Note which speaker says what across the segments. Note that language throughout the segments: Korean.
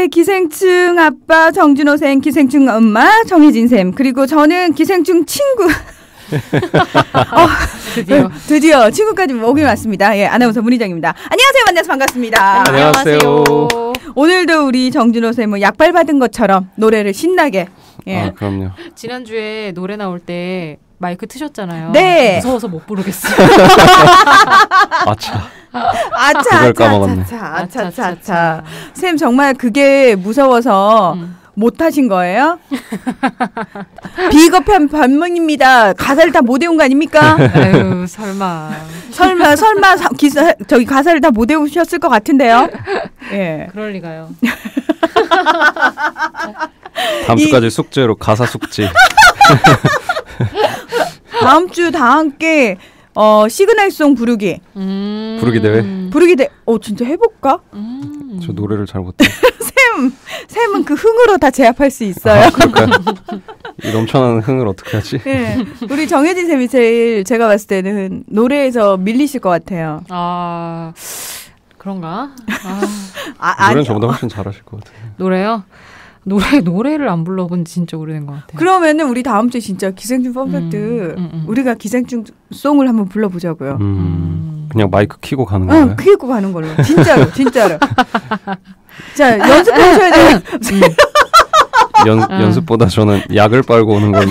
Speaker 1: 네, 기생충 아빠 정준호쌤, 기생충 엄마 정혜진쌤, 그리고 저는 기생충 친구. 드디어 친구까지 오긴 왔습니다. 예, 아나운서 문희정입니다. 안녕하세요. 만나서 반갑습니다.
Speaker 2: 안녕하세요.
Speaker 1: 오늘도 우리 정준호쌤은 약발 받은 것처럼 노래를 신나게. 예.
Speaker 2: 아, 그럼요.
Speaker 3: 지난주에 노래 나올 때 마이크 트셨잖아요.
Speaker 1: 네.
Speaker 3: 무서워서 못 부르겠어요.
Speaker 2: 아차.
Speaker 1: 그걸
Speaker 2: 까먹었네.
Speaker 1: 아차차차. 쌤 정말 그게 무서워서 못 하신 거예요? 비겁한 반문입니다. 가사를 다 못 외운 거 아닙니까?
Speaker 3: 아유, 설마
Speaker 1: 저기 가사를 다 못 외우셨을 것 같은데요. 예.
Speaker 3: 그럴 리가요.
Speaker 2: 다음 주까지 숙제로 가사 숙지.
Speaker 1: 다음 주 다 함께 시그널송 부르기.
Speaker 2: 부르기 대회.
Speaker 1: 진짜 해볼까?
Speaker 2: 저 노래를 잘 못해.
Speaker 1: 쌤은 그 흥으로 다 제압할 수 있어요.
Speaker 2: 그럴까요? 이 넘쳐나는 흥을 어떻게 하지?
Speaker 1: 네. 우리 정혜진 쌤이 제일 제가 봤을 때는 노래에서 밀리실 것 같아요.
Speaker 3: 아, 그런가?
Speaker 2: 노래는 저보다 훨씬 잘하실 것 같아요.
Speaker 3: 노래요? 노래를 안 불러본 진짜 오래된 것 같아요.
Speaker 1: 그러면은 우리 다음 주에 진짜 기생충 퍼펙트 우리가 기생충 송을 한번 불러보자고요.
Speaker 2: 그냥 마이크 켜고 가는 거예요?
Speaker 1: 켜고 가는 걸로. 진짜로. 자, 연습하셔야 돼요.
Speaker 2: 연습보다 저는 약을 빨고 오는 걸로.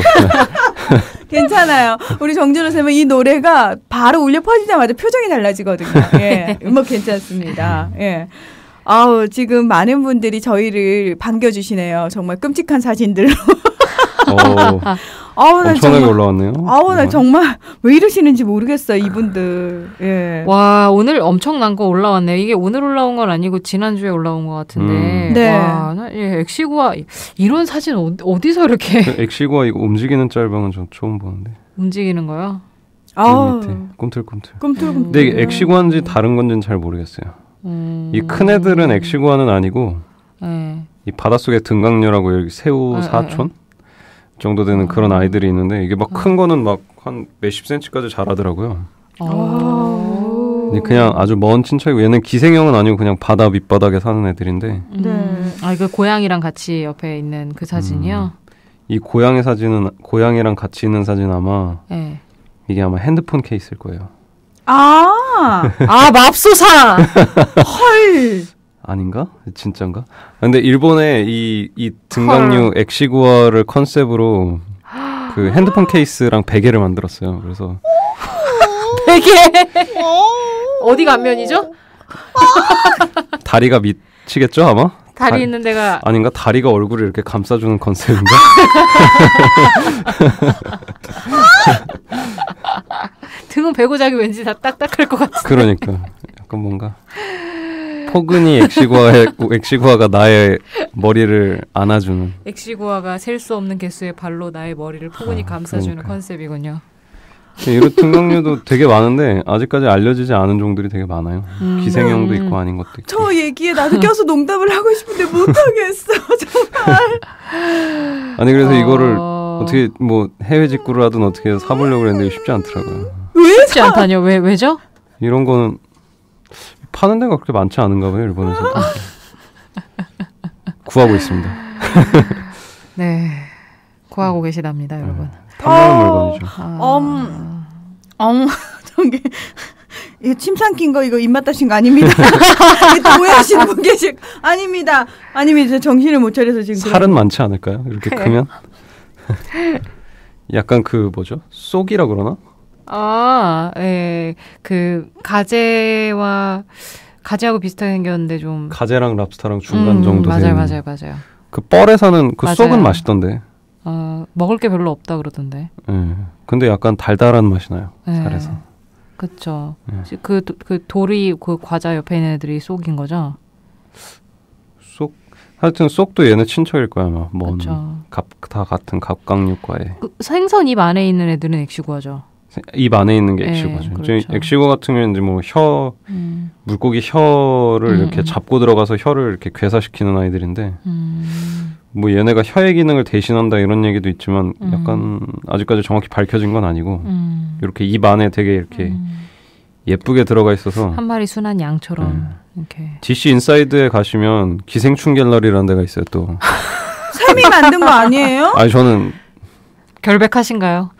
Speaker 1: 괜찮아요. 우리 정준호 쌤은 이 노래가 바로 울려 퍼지자마자 표정이 달라지거든요. 예, 음악 괜찮습니다. 예. 지금 많은 분들이 저희를 반겨주시네요. 정말 끔찍한 사진들로.
Speaker 2: 엄청나게 올라왔네요.
Speaker 1: 나 정말 왜 이러시는지 모르겠어요, 이분들. 예.
Speaker 3: 와, 오늘 엄청난 거 올라왔네요. 이게 오늘 올라온 건 아니고 지난주에 올라온 것 같은데.
Speaker 1: 네.
Speaker 3: 와, 엑시구와 이런 사진 어디서 이렇게.
Speaker 2: 엑시구와 이거 움직이는 짤방은 저 처음 보는데.
Speaker 3: 움직이는 거요?
Speaker 2: 밑에 꿈틀꿈틀. 근데 이게 엑시구한지 다른 건지는 잘 모르겠어요. 이 큰 애들은 엑시구아는 아니고 이 바닷속의 등강류라고 여기 새우 사촌 정도 되는 그런 아이들이 있는데 이게 막 큰 거는 막 한 몇십 센치까지 자라더라고요. 근데 그냥 아주 먼 친척이고 얘는 기생형은 아니고 그냥 바다 밑바닥에 사는 애들인데.
Speaker 3: 그 고양이랑 같이 옆에 있는 그 사진이요?
Speaker 2: 이 고양이랑 같이 있는 사진 아마 이게 아마 핸드폰 케이스일 거예요.
Speaker 3: 맙소사!
Speaker 1: 헐!
Speaker 2: 아닌가? 진짠가? 근데 일본에 이 등강류 엑시구아를 컨셉으로 그 핸드폰 케이스랑 베개를 만들었어요. 그래서
Speaker 3: 베개? 어디가 앞면이죠?
Speaker 2: 다리가 미치겠죠 아마?
Speaker 3: 다리 있는 데가
Speaker 2: 아닌가? 다리가 얼굴을 이렇게 감싸주는 컨셉인가?
Speaker 3: 등은 베고 자기 왠지 다 딱딱할 것 같은데.
Speaker 2: 그러니까 약간 뭔가 포근히 엑시구아가 나의 머리를 안아주는.
Speaker 3: 엑시구아가 셀 수 없는 개수의 발로 나의 머리를 포근히 감싸주는 컨셉이군요.
Speaker 2: 이런 등강류도 되게 많은데 아직까지 알려지지 않은 종들이 되게 많아요. 기생형도 있고 아닌 것도 있고.
Speaker 1: 저 얘기에 나도 껴서 농담을 하고 싶은데 못하겠어. 정말.
Speaker 2: 아니 그래서 이거를 어떻게 뭐 해외 직구를 하든 어떻게 해서 사보려고 그랬는데 쉽지 않더라고요.
Speaker 1: 왜
Speaker 3: 쉽지 않다뇨? 왜죠?
Speaker 2: 이런 거는 파는 데가 그렇게 많지 않은가 봐요. 일본에서도. 구하고 있습니다.
Speaker 3: 네. 구하고 계시답니다, 여러분.
Speaker 2: 탐나는 물건이죠.
Speaker 1: 저기 이거 침 삼킨 거 이거 입맛 다신 거 아닙니다. 또 오해하시는 분 계시. 아닙니다. 저 정신을 못 차려서 지금.
Speaker 2: 살은 많지 않을까요? 이렇게 크면? 약간 그 뭐죠? 쏙이라 그러나?
Speaker 3: 그 가재하고 비슷하게 생겼는데 좀
Speaker 2: 가재랑 랍스타랑 중간 정도
Speaker 3: 맞아요.
Speaker 2: 그 뻘에 사는 그 쏙은 맛있던데.
Speaker 3: 먹을 게 별로 없다 그러던데.
Speaker 2: 근데 약간 달달한 맛이 나요. 살에서.
Speaker 3: 그렇죠. 그 돌이 그 과자 옆에 있는 애들이 쏙인 거죠?
Speaker 2: 쏙. 하여튼 쏙도 얘네 친척일 거야 아마. 다 같은 갑각류과에.
Speaker 3: 생선 입 안에 있는 애들은 엑시구아죠.
Speaker 2: 입 안에 있는 게 엑시구아죠.
Speaker 3: 그렇죠.
Speaker 2: 엑시구아 같은 경우는 이제 뭐 물고기 혀를 이렇게 잡고 들어가서 혀를 이렇게 괴사시키는 아이들인데 뭐 얘네가 혀의 기능을 대신한다 이런 얘기도 있지만 약간 아직까지 정확히 밝혀진 건 아니고 이렇게 입 안에 되게 이렇게 예쁘게 들어가 있어서
Speaker 3: 한 마리 순한 양처럼 이렇게.
Speaker 2: DC 인사이드에 가시면 기생충 갤러리라는 데가 있어요. 또
Speaker 1: 샘이 만든 거 아니에요?
Speaker 2: 아니 저는
Speaker 3: 결백하신가요?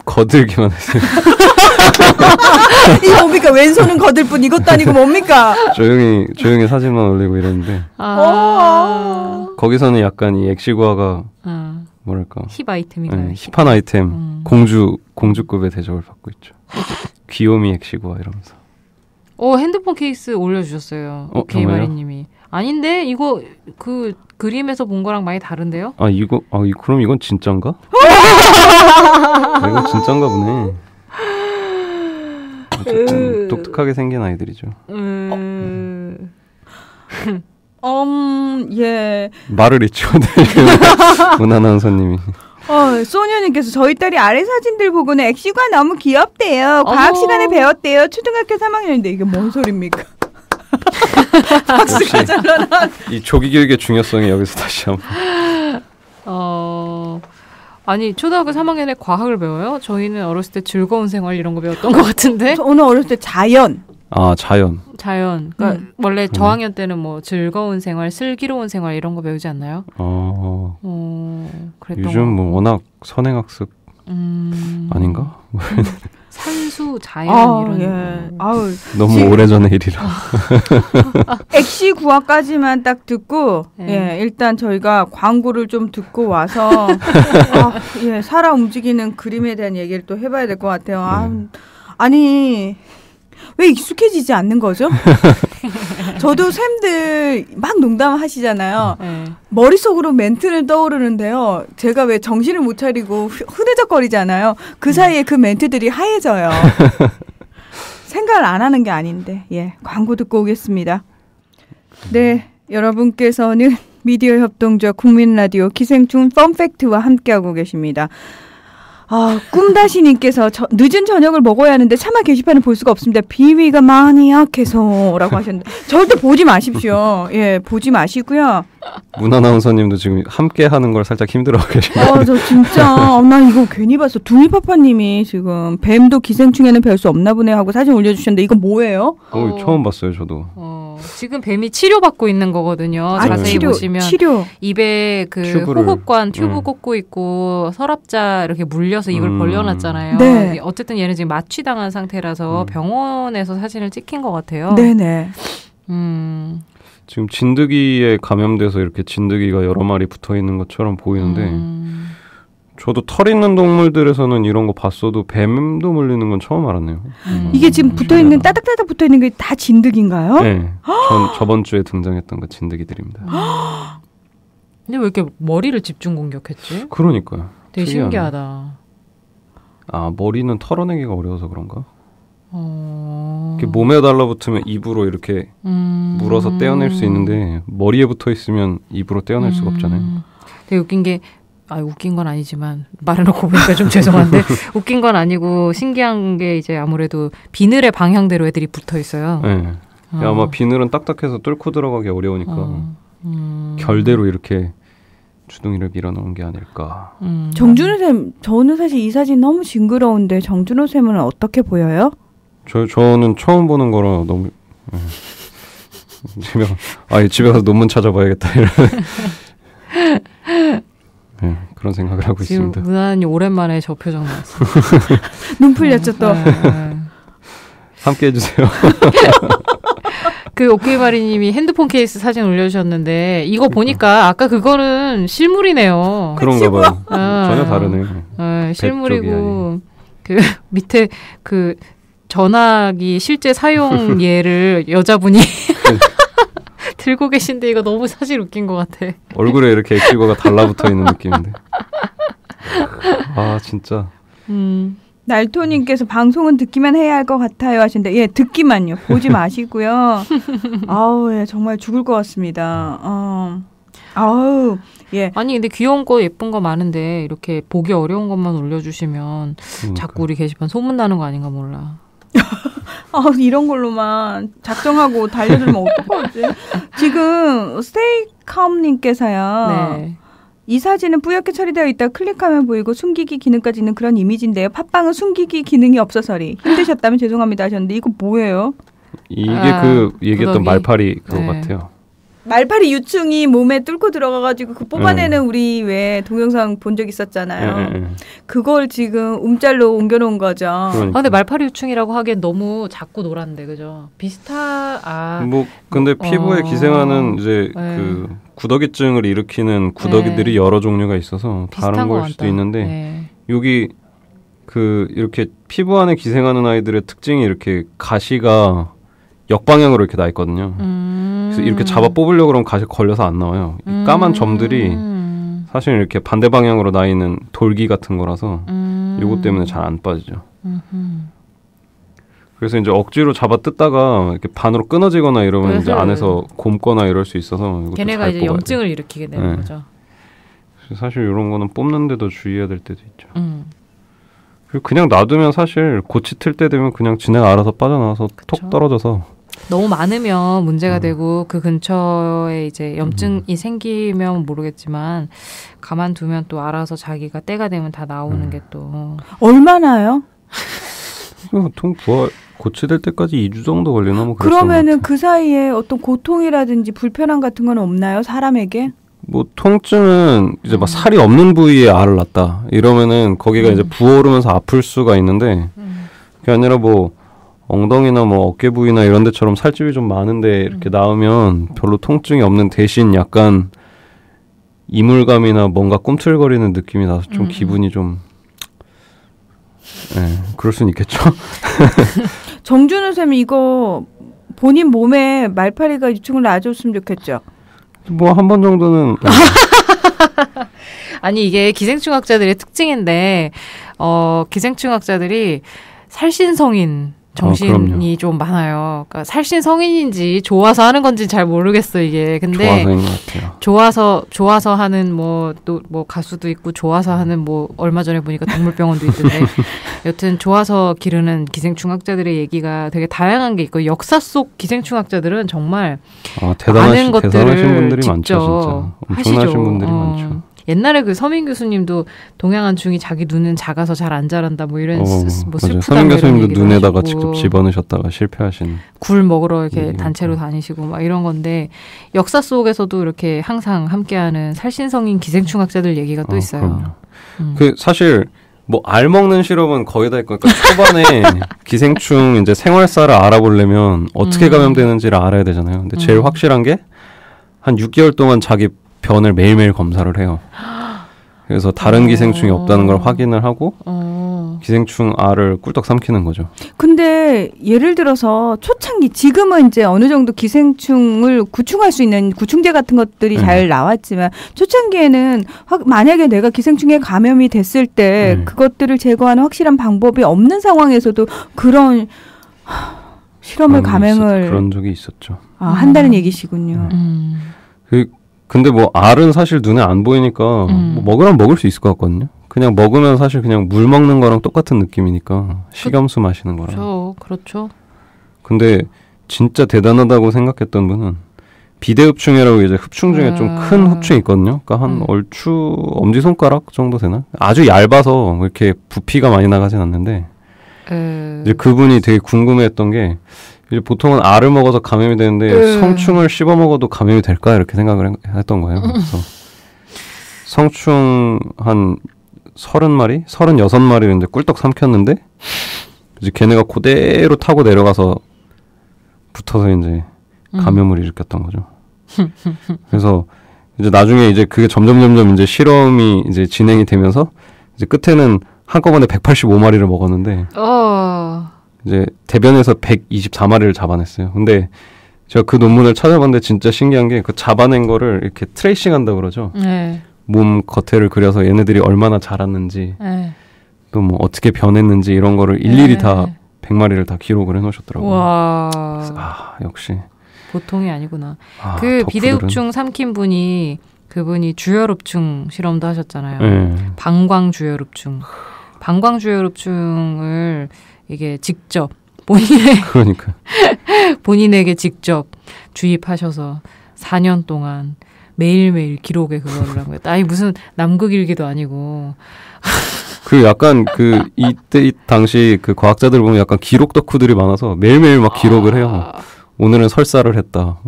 Speaker 2: 거들기만 했어요.
Speaker 1: 이거 뭡니까? 왼손은 거들 뿐 이것도 아니고 뭡니까?
Speaker 2: 조용히 사진만 올리고 이랬는데 거기서는 약간 이 엑시구아가 뭐랄까
Speaker 3: 힙 아이템인가요?
Speaker 2: 힙한 아이템 공주급의 대접을 받고 있죠. 귀요미 엑시구아 이러면서.
Speaker 3: 핸드폰 케이스 올려주셨어요. 오케이마리님이. 아닌데 이거 그 그림에서 본 거랑 많이 다른데요?
Speaker 2: 그럼 이건 진짠가? 이건 진짠가 보네. 어쨌든 독특하게 생긴 아이들이죠.
Speaker 1: 예.
Speaker 2: 말을 잊죠. 문아나운서님이.
Speaker 1: 소녀님께서 저희 딸이 아래 사진들 보고는 엑시구아 너무 귀엽대요. 과학 시간에 배웠대요. 초등학교 3학년인데 이게 뭔 소리입니까? 박수가 잘라나.
Speaker 2: 이 조기 교육의 중요성이 여기서 다시 한번.
Speaker 3: 아니 초등학교 3학년에 과학을 배워요? 저희는 어렸을 때 즐거운 생활 이런 거 배웠던 것 같은데.
Speaker 1: 저는 어렸을 때 자연.
Speaker 3: 자연. 그러니까 원래 저학년 때는 뭐 즐거운 생활, 슬기로운 생활 이런 거 배우지 않나요? 그랬던
Speaker 2: 요즘 뭐 워낙 선행학습 아닌가?
Speaker 3: 산수, 자연 이런.
Speaker 1: 예.
Speaker 2: 너무 오래전의 일이라.
Speaker 1: 엑시구아까지만 딱 듣고 일단 저희가 광고를 좀 듣고 와서 살아 움직이는 그림에 대한 얘기를 또 해봐야 될 것 같아요. 아니 왜 익숙해지지 않는 거죠? 저도 쌤들 막 농담하시잖아요. 머릿속으로 멘트를 떠오르는데요. 제가 왜 정신을 못 차리고 흐느적거리잖아요. 그 사이에 그 멘트들이 하얘져요. 생각을 안 하는 게 아닌데. 광고 듣고 오겠습니다. 네, 여러분께서는 미디어 협동조 국민라디오 기생충 펀팩트와 함께하고 계십니다. 꿈다시님께서 늦은 저녁을 먹어야 하는데 차마 게시판을 볼 수가 없습니다. 비위가 많이 약해서 라고 하셨는데 절대 보지 마십시오. 보지 마시고요.
Speaker 2: 문아나운서님도 지금 함께 하는 걸 살짝 힘들어하고 계십니다.
Speaker 1: 저 진짜 나 이거 괜히 봤어. 둥이파파님이 지금 뱀도 기생충에는 별 수 없나 보네 하고 사진 올려주셨는데 이거 뭐예요?
Speaker 2: 처음 봤어요 저도.
Speaker 3: 지금 뱀이 치료받고 있는 거거든요. 자세히 보시면 입에 그 호흡관 튜브 꽂고 있고 서랍자 이렇게 물려서 입을 벌려놨잖아요.
Speaker 1: 네.
Speaker 3: 어쨌든 얘는 지금 마취당한 상태라서 병원에서 사진을 찍힌 것 같아요.
Speaker 1: 네네.
Speaker 2: 지금 진드기에 감염돼서 이렇게 진드기가 여러 마리 붙어 있는 것처럼 보이는데 저도 털 있는 동물들에서는 이런 거 봤어도 뱀도 물리는 건 처음 알았네요.
Speaker 1: 이게 지금 붙어있는 따닥따닥 붙어있는 게 다 진드기인가요?
Speaker 2: 네. 저번 주에 등장했던 거 진드기들입니다.
Speaker 3: 근데 왜 이렇게 머리를 집중 공격했지?
Speaker 2: 그러니까요.
Speaker 3: 되게 신기하다.
Speaker 2: 머리는 털어내기가 어려워서 그런가? 이렇게 몸에 달라붙으면 입으로 이렇게 물어서 떼어낼 수 있는데 머리에 붙어 있으면 입으로 떼어낼 수가 없잖아요.
Speaker 3: 되게 웃긴 게 웃긴 건 아니지만 말해놓고 보니까 좀 죄송한데 웃긴 건 아니고 신기한 게 이제 아무래도 비늘의 방향대로 애들이 붙어 있어요.
Speaker 2: 네. 아마 비늘은 딱딱해서 뚫고 들어가기 어려우니까 결대로 이렇게 주둥이를 밀어넣은 게 아닐까.
Speaker 1: 정준호 쌤, 저는 사실 이 사진 너무 징그러운데 정준호 쌤은 어떻게 보여요?
Speaker 2: 저는 처음 보는 거라 너무 집에 가서 논문 찾아봐야겠다 이런 그런 생각을 하고
Speaker 3: 지금
Speaker 2: 있습니다.
Speaker 3: 무난히 오랜만에 저 표정 나왔어요.
Speaker 1: 눈 풀렸죠 또.
Speaker 2: 함께 해주세요.
Speaker 3: 그 오케이마리님이 핸드폰 케이스 사진 올려주셨는데 이거 보니까 아까 그거는 실물이네요.
Speaker 2: 그런가 봐요. 전혀 다르네요.
Speaker 3: 실물이고 그 밑에 그 전화기 실제 사용 예를 여자분이 들고 계신데 이거 너무 사실 웃긴 것 같아.
Speaker 2: 얼굴에 이렇게 엑시구아가 달라붙어 있는 느낌인데. 진짜.
Speaker 1: 날토님께서 방송은 듣기만 해야 할 것 같아요 하시는데 듣기만요. 보지 마시고요. 정말 죽을 것 같습니다.
Speaker 3: 아니 근데 귀여운 거 예쁜 거 많은데 이렇게 보기 어려운 것만 올려주시면 자꾸 우리 게시판 소문나는 거 아닌가 몰라.
Speaker 1: 이런 걸로만 작정하고 달려들면 어떡하지? 지금 스테이컴님께서요. 이 사진은 뿌옇게 처리되어 있다 클릭하면 보이고 숨기기 기능까지 있는 그런 이미지인데요. 팟빵은 숨기기 기능이 없어서리 힘드셨다면 죄송합니다 하셨는데 이거 뭐예요?
Speaker 2: 이게 그 얘기했던 구더기? 말파리 그거 네. 같아요.
Speaker 1: 말파리 유충이 몸에 뚫고 들어가가지고 그 뽑아내는 우리 왜 동영상 본 적 있었잖아요. 그걸 지금 움짤로 옮겨놓은 거죠.
Speaker 3: 그러니까. 근데 말파리 유충이라고 하기엔 너무 작고 노란데 그죠?
Speaker 2: 뭐 근데 피부에 기생하는 이제 그 구더기증을 일으키는 구더기들이 여러 종류가 있어서 다른 걸 수도 있는데 여기 그 이렇게 피부 안에 기생하는 아이들의 특징이 이렇게 가시가 역방향으로 이렇게 나 있거든요. 그래서 이렇게 잡아 뽑으려고 그러면 가시 걸려서 안 나와요. 이 까만 점들이 사실 이렇게 반대 방향으로 나 있는 돌기 같은 거라서 요거 때문에 잘 안 빠지죠. 그래서 이제 억지로 잡아 뜯다가 이렇게 반으로 끊어지거나 이러면 이제 안에서 곪거나 이럴 수 있어서
Speaker 3: 걔네가 이제 염증을 일으키게 되는 거죠.
Speaker 2: 사실 이런 거는 뽑는데도 주의해야 될 때도 있죠. 그리고 그냥 놔두면 사실 고치 틀 때 되면 그냥 지네가 알아서 빠져나와서 그쵸? 톡 떨어져서
Speaker 3: 너무 많으면 문제가 되고 그 근처에 이제 염증이 생기면 모르겠지만 가만두면 또 알아서 자기가 때가 되면 다 나오는 게 또
Speaker 1: 얼마나요?
Speaker 2: 보통 고치될 때까지 2주 정도 걸리나 뭐
Speaker 1: 그러면은 그 사이에 어떤 고통이라든지 불편함 같은 건 없나요? 사람에게?
Speaker 2: 뭐 통증은 이제 막 살이 없는 부위에 알을 낳았다 이러면은 거기가 이제 부어오르면서 아플 수가 있는데 그게 아니라 뭐 엉덩이나 뭐 어깨 부위나 이런 데처럼 살집이 좀 많은데 이렇게 낳으면 별로 통증이 없는 대신 약간 이물감이나 뭔가 꿈틀거리는 느낌이 나서 좀 기분이 좀 그럴 수는 있겠죠.
Speaker 1: 정준우 쌤 이거 본인 몸에 말파리가 유충을 놔줬으면 좋겠죠.
Speaker 2: 뭐 한 번 정도는
Speaker 3: 아니 이게 기생충학자들의 특징인데 기생충학자들이 살신성인 정신이 좀 많아요. 그러니까 살신성인인지 좋아서 하는 건지 잘 모르겠어 이게. 근데 좋아서 하는 뭐 또 뭐 가수도 있고 좋아서 하는 뭐 얼마 전에 보니까 동물병원도 있던데 여튼 좋아서 기르는 기생충학자들의 얘기가 되게 다양한 게 있고 역사 속 기생충학자들은 정말 많은 것들을
Speaker 2: 대단하신 분들이
Speaker 3: 직접
Speaker 2: 많죠, 진짜. 엄청나신 분들이 많죠.
Speaker 3: 옛날에 그 서민 교수님도 동양한 중이 자기 눈은 작아서 잘 안 자란다 뭐 이런 뭐 슬프다
Speaker 2: 서민 교수님도 눈에다가 직접 집어넣으셨다가 실패하신
Speaker 3: 굴 먹으러 이렇게 단체로 다니시고 막 이런 건데 역사 속에서도 이렇게 항상 함께하는 살신성인 기생충학자들 얘기가 또 있어요.
Speaker 2: 그 사실 뭐 알 먹는 실험은 거의 다 있고 그러니까 초반에 기생충 이제 생활사를 알아보려면 어떻게 감염되는지를 알아야 되잖아요. 근데 제일 확실한 게 한 6개월 동안 자기 변을 매일매일 검사를 해요. 그래서 다른 기생충이 없다는 걸 확인을 하고 기생충 알을 꿀떡 삼키는 거죠.
Speaker 1: 근데 예를 들어서 초창기 지금은 이제 어느 정도 기생충을 구충할 수 있는 구충제 같은 것들이 잘 나왔지만 초창기에는 만약에 내가 기생충에 감염이 됐을 때 그것들을 제거하는 확실한 방법이 없는 상황에서도 그런 실험을 감행을
Speaker 2: 그런 적이 있었죠.
Speaker 1: 한다는 얘기시군요.
Speaker 2: 근데 뭐 알은 사실 눈에 안 보이니까 뭐 먹으면 먹을 수 있을 것 같거든요. 그냥 먹으면 사실 그냥 물 먹는 거랑 똑같은 느낌이니까 식염수 마시는 거랑.
Speaker 3: 그렇죠.
Speaker 2: 근데 진짜 대단하다고 생각했던 분은 비대흡충이라고 이제 흡충 중에 좀 큰 흡충이 있거든요. 그러니까 한 얼추 엄지손가락 정도 되나? 아주 얇아서 이렇게 부피가 많이 나가진 않는데 이제 그분이 되게 궁금해했던 게 이제 보통은 알을 먹어서 감염이 되는데 성충을 씹어 먹어도 감염이 될까 이렇게 생각을 했던 거예요. 그래서 성충 한 30마리, 36마리를 이제 꿀떡 삼켰는데 이제 걔네가 그대로 타고 내려가서 붙어서 이제 감염을 일으켰던 거죠. 그래서 이제 나중에 이제 그게 점점 이제 실험이 이제 진행이 되면서 이제 끝에는 한꺼번에 185마리를 먹었는데 이제 대변에서 124마리를 잡아냈어요. 근데 제가 그 논문을 찾아봤는데 진짜 신기한 게 그 잡아낸 거를 이렇게 트레이싱 한다고 그러죠. 몸 겉에를 그려서 얘네들이 얼마나 자랐는지 또 뭐 어떻게 변했는지 이런 거를 일일이 다 100마리를 다 기록을 해놓으셨더라고요.
Speaker 3: 와.
Speaker 2: 역시
Speaker 3: 보통이 아니구나. 그 비대흡충 삼킨 분이 그분이 주열흡충 실험도 하셨잖아요. 방광주열흡충. 방광주열흡충을 이게 직접 본인에게 직접 주입하셔서 4년 동안 매일매일 기록에 그거를 한 거예요. 아니 무슨 남극일기도 아니고.
Speaker 2: 그 약간 그 이때 당시 그 과학자들 보면 약간 기록 덕후들이 많아서 매일매일 막 기록을 해요. 오늘은 설사를 했다.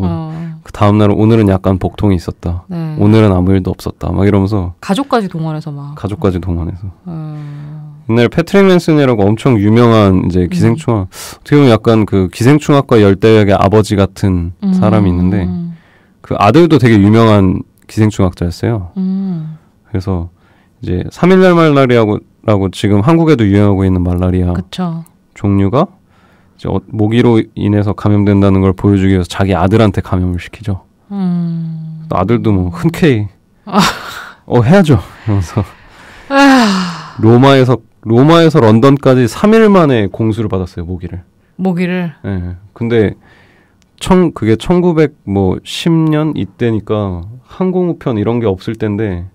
Speaker 2: 그 다음 날은 오늘은 약간 복통이 있었다. 네. 오늘은 아무 일도 없었다. 막 이러면서
Speaker 3: 가족까지 동원해서 막.
Speaker 2: 가족까지 동원해서. 옛날 패트릭 맨슨이라고 엄청 유명한 이제 기생충학 어떻게 보면 약간 그 기생충학과 열대약의 아버지 같은 사람이 있는데 그 아들도 되게 유명한 기생충학자였어요. 그래서 이제 3.1날 말라리아라고 지금 한국에도 유행하고 있는 말라리아
Speaker 3: 그쵸.
Speaker 2: 종류가 이제 모기로 인해서 감염된다는 걸 보여주기 위해서 자기 아들한테 감염을 시키죠. 아들도 뭐 흔쾌히 해야죠. 그러면서 로마에서 런던까지 3일 만에 공수를 받았어요. 모기를. 네. 근데 그게 1910년 이때니까 항공우편 이런 게 없을 때인데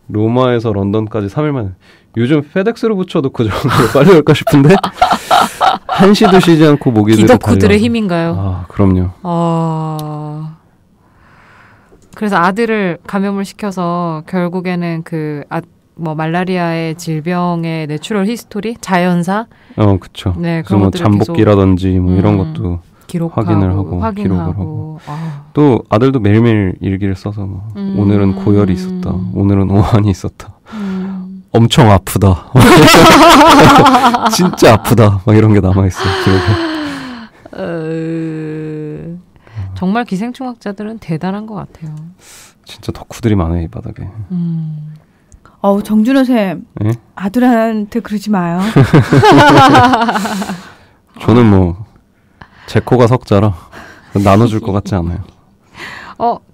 Speaker 2: 로마에서 런던까지 3일 만에. 요즘 페덱스로 붙여도 그 정도로 빨리 올까 싶은데 한시도 쉬지 않고 모기들을
Speaker 3: 기덕후들의 힘인가요?
Speaker 2: 아, 그럼요.
Speaker 3: 그래서 아들을 감염을 시켜서 결국에는 말라리아의 질병의 내추럴 히스토리, 자연사.
Speaker 2: 그렇죠. 네, 그런 뭐 잠복기라든지 뭐 이런 것도 확인을 하고 기록을 하고. 또 아들도 매일매일 일기를 써서 뭐 오늘은 고열이 있었다. 오늘은 오한이 있었다. 엄청 아프다. 진짜 아프다. 막 이런 게 남아있어요. 기록에.
Speaker 3: 정말 기생충학자들은 대단한 것 같아요.
Speaker 2: 진짜 덕후들이 많아요. 이 바닥에.
Speaker 1: 정준호 쌤. 네? 아들한테 그러지 마요.
Speaker 2: 저는 뭐 제 코가 석자라 나눠줄 것 같지 않아요.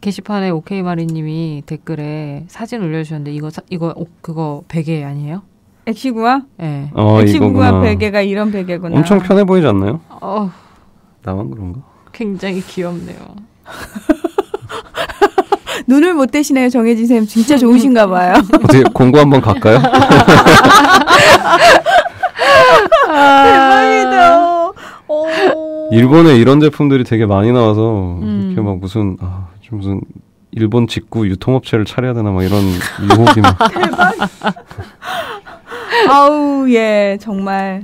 Speaker 3: 게시판에 오케이마리님이 댓글에 사진 올려주셨는데 그거 베개 아니에요?
Speaker 1: 엑시구아?
Speaker 3: 네.
Speaker 1: 엑시구아 베개가 이런 베개구나.
Speaker 2: 엄청 편해 보이지 않나요? 나만 그런가?
Speaker 3: 굉장히 귀엽네요.
Speaker 1: 눈을 못 떼시네요. 정혜진 쌤 진짜 좋으신가 봐요.
Speaker 2: 어떻게 공부 한번 갈까요?
Speaker 1: 대박이다.
Speaker 2: 일본에 이런 제품들이 되게 많이 나와서 이렇게 막 무슨 일본 직구 유통업체를 차려야 되나 막 이런 유혹이 막.
Speaker 1: 대박. 아우 예 정말.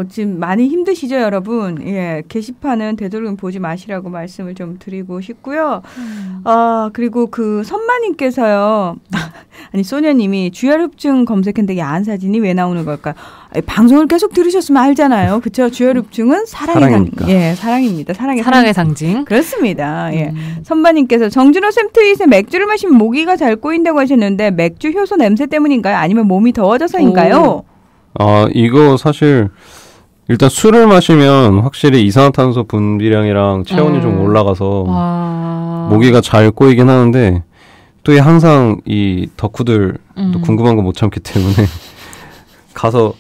Speaker 1: 지금 많이 힘드시죠, 여러분? 예, 게시판은 되도록이면 보지 마시라고 말씀을 좀 드리고 싶고요. 그리고 그 선마님께서요, 아니, 소녀님이 주혈흡증 검색했는데 야한 사진이 왜 나오는 걸까요? 방송을 계속 들으셨으면 알잖아요. 그쵸? 주혈흡증은 사랑입니다. 사랑의 상징. 그렇습니다. 예. 선마님께서 정준호 쌤 트윗에 맥주를 마시면 모기가 잘 꼬인다고 하셨는데 맥주 효소 냄새 때문인가요? 아니면 몸이 더워져서인가요?
Speaker 2: 이거 사실 일단 술을 마시면 확실히 이산화탄소 분비량이랑 체온이 좀 올라가서 모기가 잘 꼬이긴 하는데 또 항상 이 덕후들 또 궁금한 거 못 참기 때문에 가서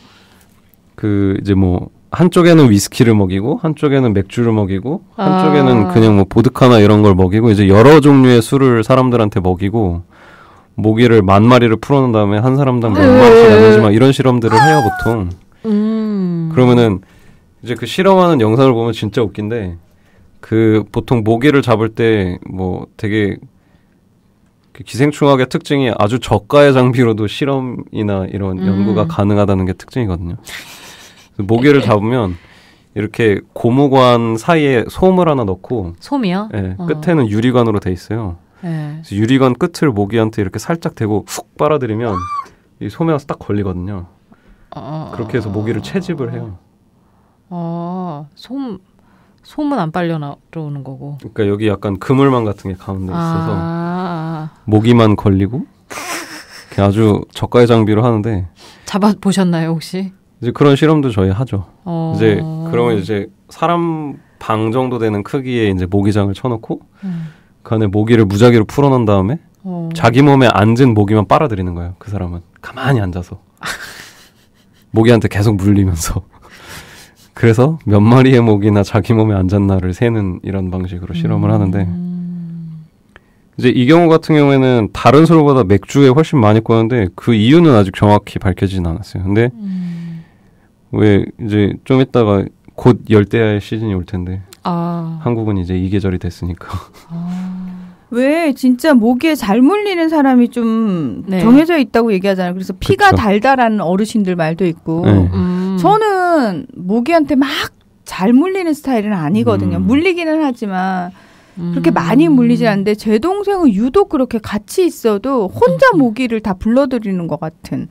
Speaker 2: 이제 뭐 한쪽에는 위스키를 먹이고 한쪽에는 맥주를 먹이고 한쪽에는 그냥 뭐 보드카나 이런 걸 먹이고 이제 여러 종류의 술을 사람들한테 먹이고 모기를 10,000마리를 풀어놓은 다음에 한 사람당 몇 마리씩 나누지 막 이런 실험들을 해요 보통. 그러면은 이제 그 실험하는 영상을 보면 진짜 웃긴데 보통 모기를 잡을 때 뭐 되게 기생충학의 특징이 아주 저가의 장비로도 실험이나 이런 연구가 가능하다는 게 특징이거든요. 모기를 잡으면 이렇게 고무관 사이에 솜을 하나 넣고
Speaker 3: 솜이요?
Speaker 2: 네, 끝에는 유리관으로 돼 있어요. 네. 그래서 유리관 끝을 모기한테 이렇게 살짝 대고 훅 빨아들이면 이 솜에 와서 딱 걸리거든요. 그렇게 해서 모기를 채집을 해요.
Speaker 3: 솜은 안 빨려 나오는 거고.
Speaker 2: 그러니까 여기 약간 그물망 같은 게 가운데 있어서 모기만 걸리고 아주 저가의 장비로 하는데.
Speaker 3: 잡아보셨나요 혹시?
Speaker 2: 이제 그런 실험도 저희 하죠. 이제 그러면 이제 사람 방 정도 되는 크기의 이제 모기장을 쳐놓고 그 안에 모기를 무작위로 풀어놓은 다음에 자기 몸에 앉은 모기만 빨아들이는 거예요. 그 사람은 가만히 앉아서 모기한테 계속 물리면서 그래서 몇 마리의 모기나 자기 몸에 앉았나를 세는 이런 방식으로 실험을 하는데 이제 이 경우 같은 경우에는 다른 술보다 맥주에 훨씬 많이 꼬는데 그 이유는 아직 정확히 밝혀지진 않았어요. 근데 왜 이제 좀 이따가 곧 열대야의 시즌이 올 텐데 한국은 이제 이 계절이 됐으니까.
Speaker 1: 왜 진짜 모기에 잘 물리는 사람이 좀 네. 정해져 있다고 얘기하잖아요. 그래서 피가 그쵸. 달달한 어르신들 말도 있고. 네. 저는 모기한테 막 잘 물리는 스타일은 아니거든요. 물리기는 하지만 그렇게 많이 물리지 않는데 제 동생은 유독 그렇게 같이 있어도 혼자 모기를 다 불러들이는 것 같은.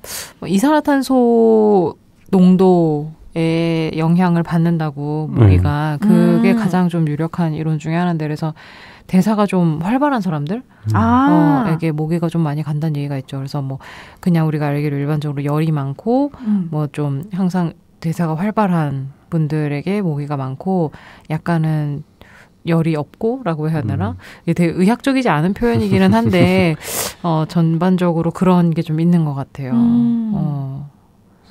Speaker 3: 이산화탄소 농도의 영향을 받는다고 모기가 그게 가장 좀 유력한 이론 중에 하나인데 그래서 대사가 좀 활발한 사람들 에게 모기가 좀 많이 간다는 얘기가 있죠. 그래서 뭐 그냥 우리가 알기로 일반적으로 열이 많고 뭐 좀 항상 대사가 활발한 분들에게 모기가 많고 약간은 열이 없고라고 해야 되나? 이게 되게 의학적이지 않은 표현이기는 한데 전반적으로 그런 게 좀 있는 것 같아요.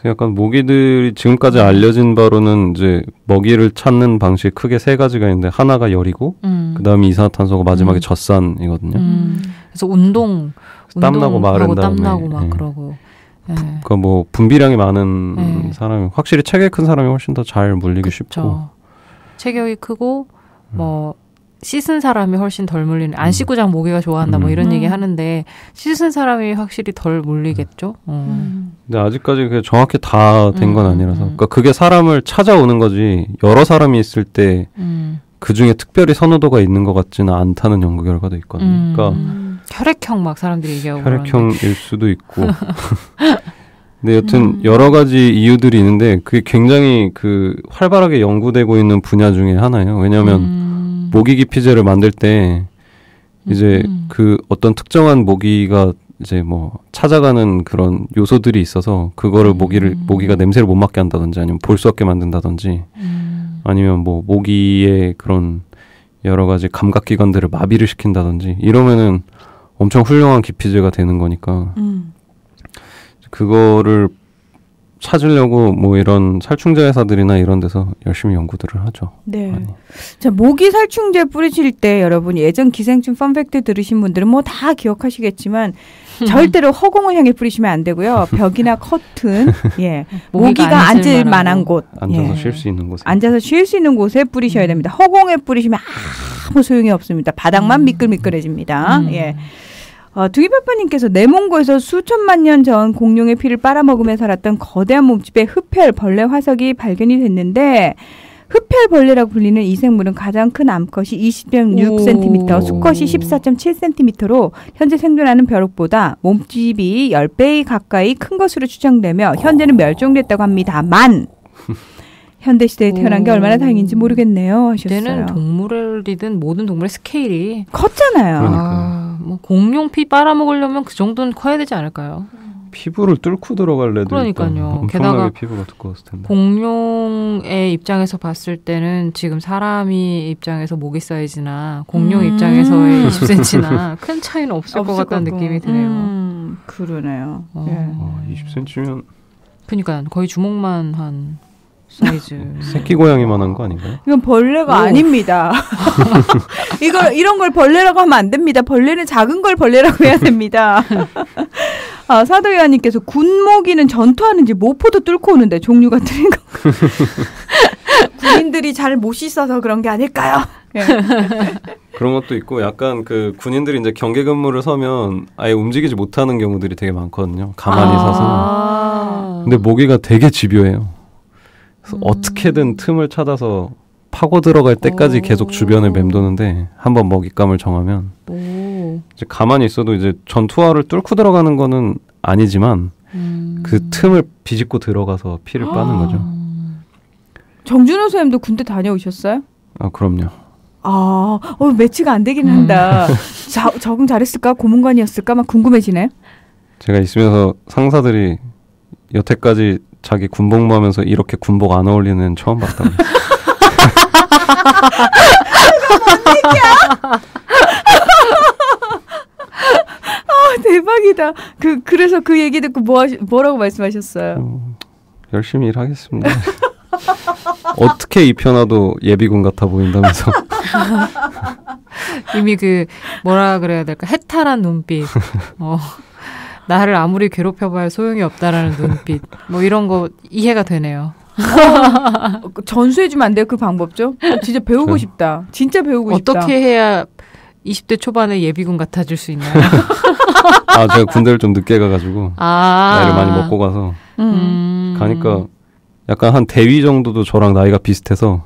Speaker 2: 약간 모기들이 지금까지 알려진 바로는 이제 먹이를 찾는 방식 크게 세 가지가 있는데 하나가 열이고 그다음에 이산화탄소가 마지막에 젖산이거든요.
Speaker 3: 그래서
Speaker 2: 땀나고 마른 다음에
Speaker 3: 땀나고 막 그러고.
Speaker 2: 그러니까 뭐 분비량이 많은 사람이 확실히 체격이 큰 사람이 훨씬 더 잘 물리기 그쵸. 쉽고
Speaker 3: 체격이 크고 뭐 씻은 사람이 훨씬 덜 물리는 안 씻고 자면 모기가 좋아한다 뭐 이런 얘기 하는데 씻은 사람이 확실히 덜 물리겠죠.
Speaker 2: 근데 아직까지 그게 정확히 다 된 건 아니라서 그러니까 그게 사람을 찾아오는 거지 여러 사람이 있을 때 그 중에 특별히 선호도가 있는 것 같지는 않다는 연구 결과도 있거든요. 그러니까
Speaker 3: 혈액형 막 사람들이 얘기하고
Speaker 2: 혈액형일 수도 있고 근데 여튼 여러 가지 이유들이 있는데 그게 굉장히 그 활발하게 연구되고 있는 분야 중에 하나예요. 왜냐하면 모기 기피제를 만들 때 이제 그 어떤 특정한 모기가 이제 뭐 찾아가는 그런 요소들이 있어서 그거를 모기가 냄새를 못 맡게 한다든지 아니면 볼 수 없게 만든다든지 아니면 뭐 모기의 그런 여러 가지 감각기관들을 마비를 시킨다든지 이러면은 엄청 훌륭한 기피제가 되는 거니까 그거를 찾으려고 뭐 이런 살충제 회사들이나 이런 데서 열심히 연구들을 하죠.
Speaker 1: 네. 많이. 자, 모기 살충제 뿌리실 때 여러분 예전 기생충 펀팩트 들으신 분들은 뭐 다 기억하시겠지만 절대로 허공을 향해 뿌리시면 안 되고요. 벽이나 커튼, 예, 모기가 앉을 만한 곳,
Speaker 2: 앉아서 쉴 수 있는 곳에,
Speaker 1: 앉아서 쉴 수 있는 곳에 뿌리셔야 됩니다. 허공에 뿌리시면 아무 소용이 없습니다. 바닥만 미끌미끌해집니다. 예. 두기파파님께서 내몽고에서 수천만 년 전 공룡의 피를 빨아먹으며 살았던 거대한 몸집의 흡혈 벌레 화석이 발견이 됐는데 흡혈 벌레라고 불리는 이 생물은 가장 큰 암컷이 20.6cm, 수컷이 14.7cm로 현재 생존하는 벼룩보다 몸집이 10배 가까이 큰 것으로 추정되며 현재는 멸종됐다고 합니다만 현대시대에 태어난 게 얼마나 다행인지 모르겠네요 하셨어요.
Speaker 3: 그때는 동물이든 모든 동물의 스케일이
Speaker 1: 컸잖아요.
Speaker 3: 뭐 공룡 피 빨아먹으려면 그 정도는 커야 되지 않을까요?
Speaker 2: 피부를 뚫고 들어갈래도
Speaker 3: 그러니까요.
Speaker 2: 게다가 피부가 두꺼웠을 텐데.
Speaker 3: 공룡의 입장에서 봤을 때는 지금 사람이 입장에서 모기 사이즈나 공룡 입장에서의 20cm나 큰 차이는 없을 것 같다는 느낌이 드네요.
Speaker 1: 그러네요.
Speaker 2: 20cm면
Speaker 3: 그러니까 거의 주먹만 한 사이즈.
Speaker 2: 새끼 고양이만 한 거 아닌가요?
Speaker 1: 이건 벌레가 아닙니다. 이런 걸 벌레라고 하면 안 됩니다. 벌레는 작은 걸 벌레라고 해야 됩니다. 사도위원님께서 군모기는 전투하는지 모포도 뚫고 오는데 종류가 틀린 거. 군인들이 잘 못 씻어서 그런 게 아닐까요? 예.
Speaker 2: 그런 것도 있고 약간 그 군인들이 이제 경계 근무를 서면 아예 움직이지 못하는 경우들이 되게 많거든요. 가만히 서서. 근데 모기가 되게 집요해요. 그래서 어떻게든 틈을 찾아서 파고 들어갈 때까지 계속 주변을 맴도는데 한번 먹잇감을 정하면 이제 가만히 있어도 이제 전투화를 뚫고 들어가는 거는 아니지만 그 틈을 비집고 들어가서 피를 빠는 거죠.
Speaker 1: 정준호 선생님도 군대 다녀오셨어요?
Speaker 2: 그럼요.
Speaker 1: 매치가 안 되긴 한다. 적응 잘했을까? 고문관이었을까? 막 궁금해지네.
Speaker 2: 제가 있으면서 상사들이 여태까지 자기 군복무 하면서 이렇게 군복 안 어울리는 처음 봤다고.
Speaker 1: 뭔 얘기야? 대박이다. 그래서 그 얘기 듣고 뭐라고 말씀하셨어요?
Speaker 2: 열심히 일하겠습니다. 어떻게 입혀놔도 예비군 같아 보인다면서.
Speaker 3: 이미 뭐라 그래야 될까? 해탈한 눈빛. 나를 아무리 괴롭혀봐야 소용이 없다라는 눈빛. 뭐 이런 거 이해가 되네요.
Speaker 1: 전수해주면 안 돼요? 그 방법 좀? 진짜 배우고 싶다. 진짜 배우고 싶다.
Speaker 3: 어떻게 해야 20대 초반에 예비군 같아질 수 있나요?
Speaker 2: 제가 군대를 좀 늦게 가가지고 나이를 많이 먹고 가서 가니까 약간 한 대위 정도도 저랑 나이가 비슷해서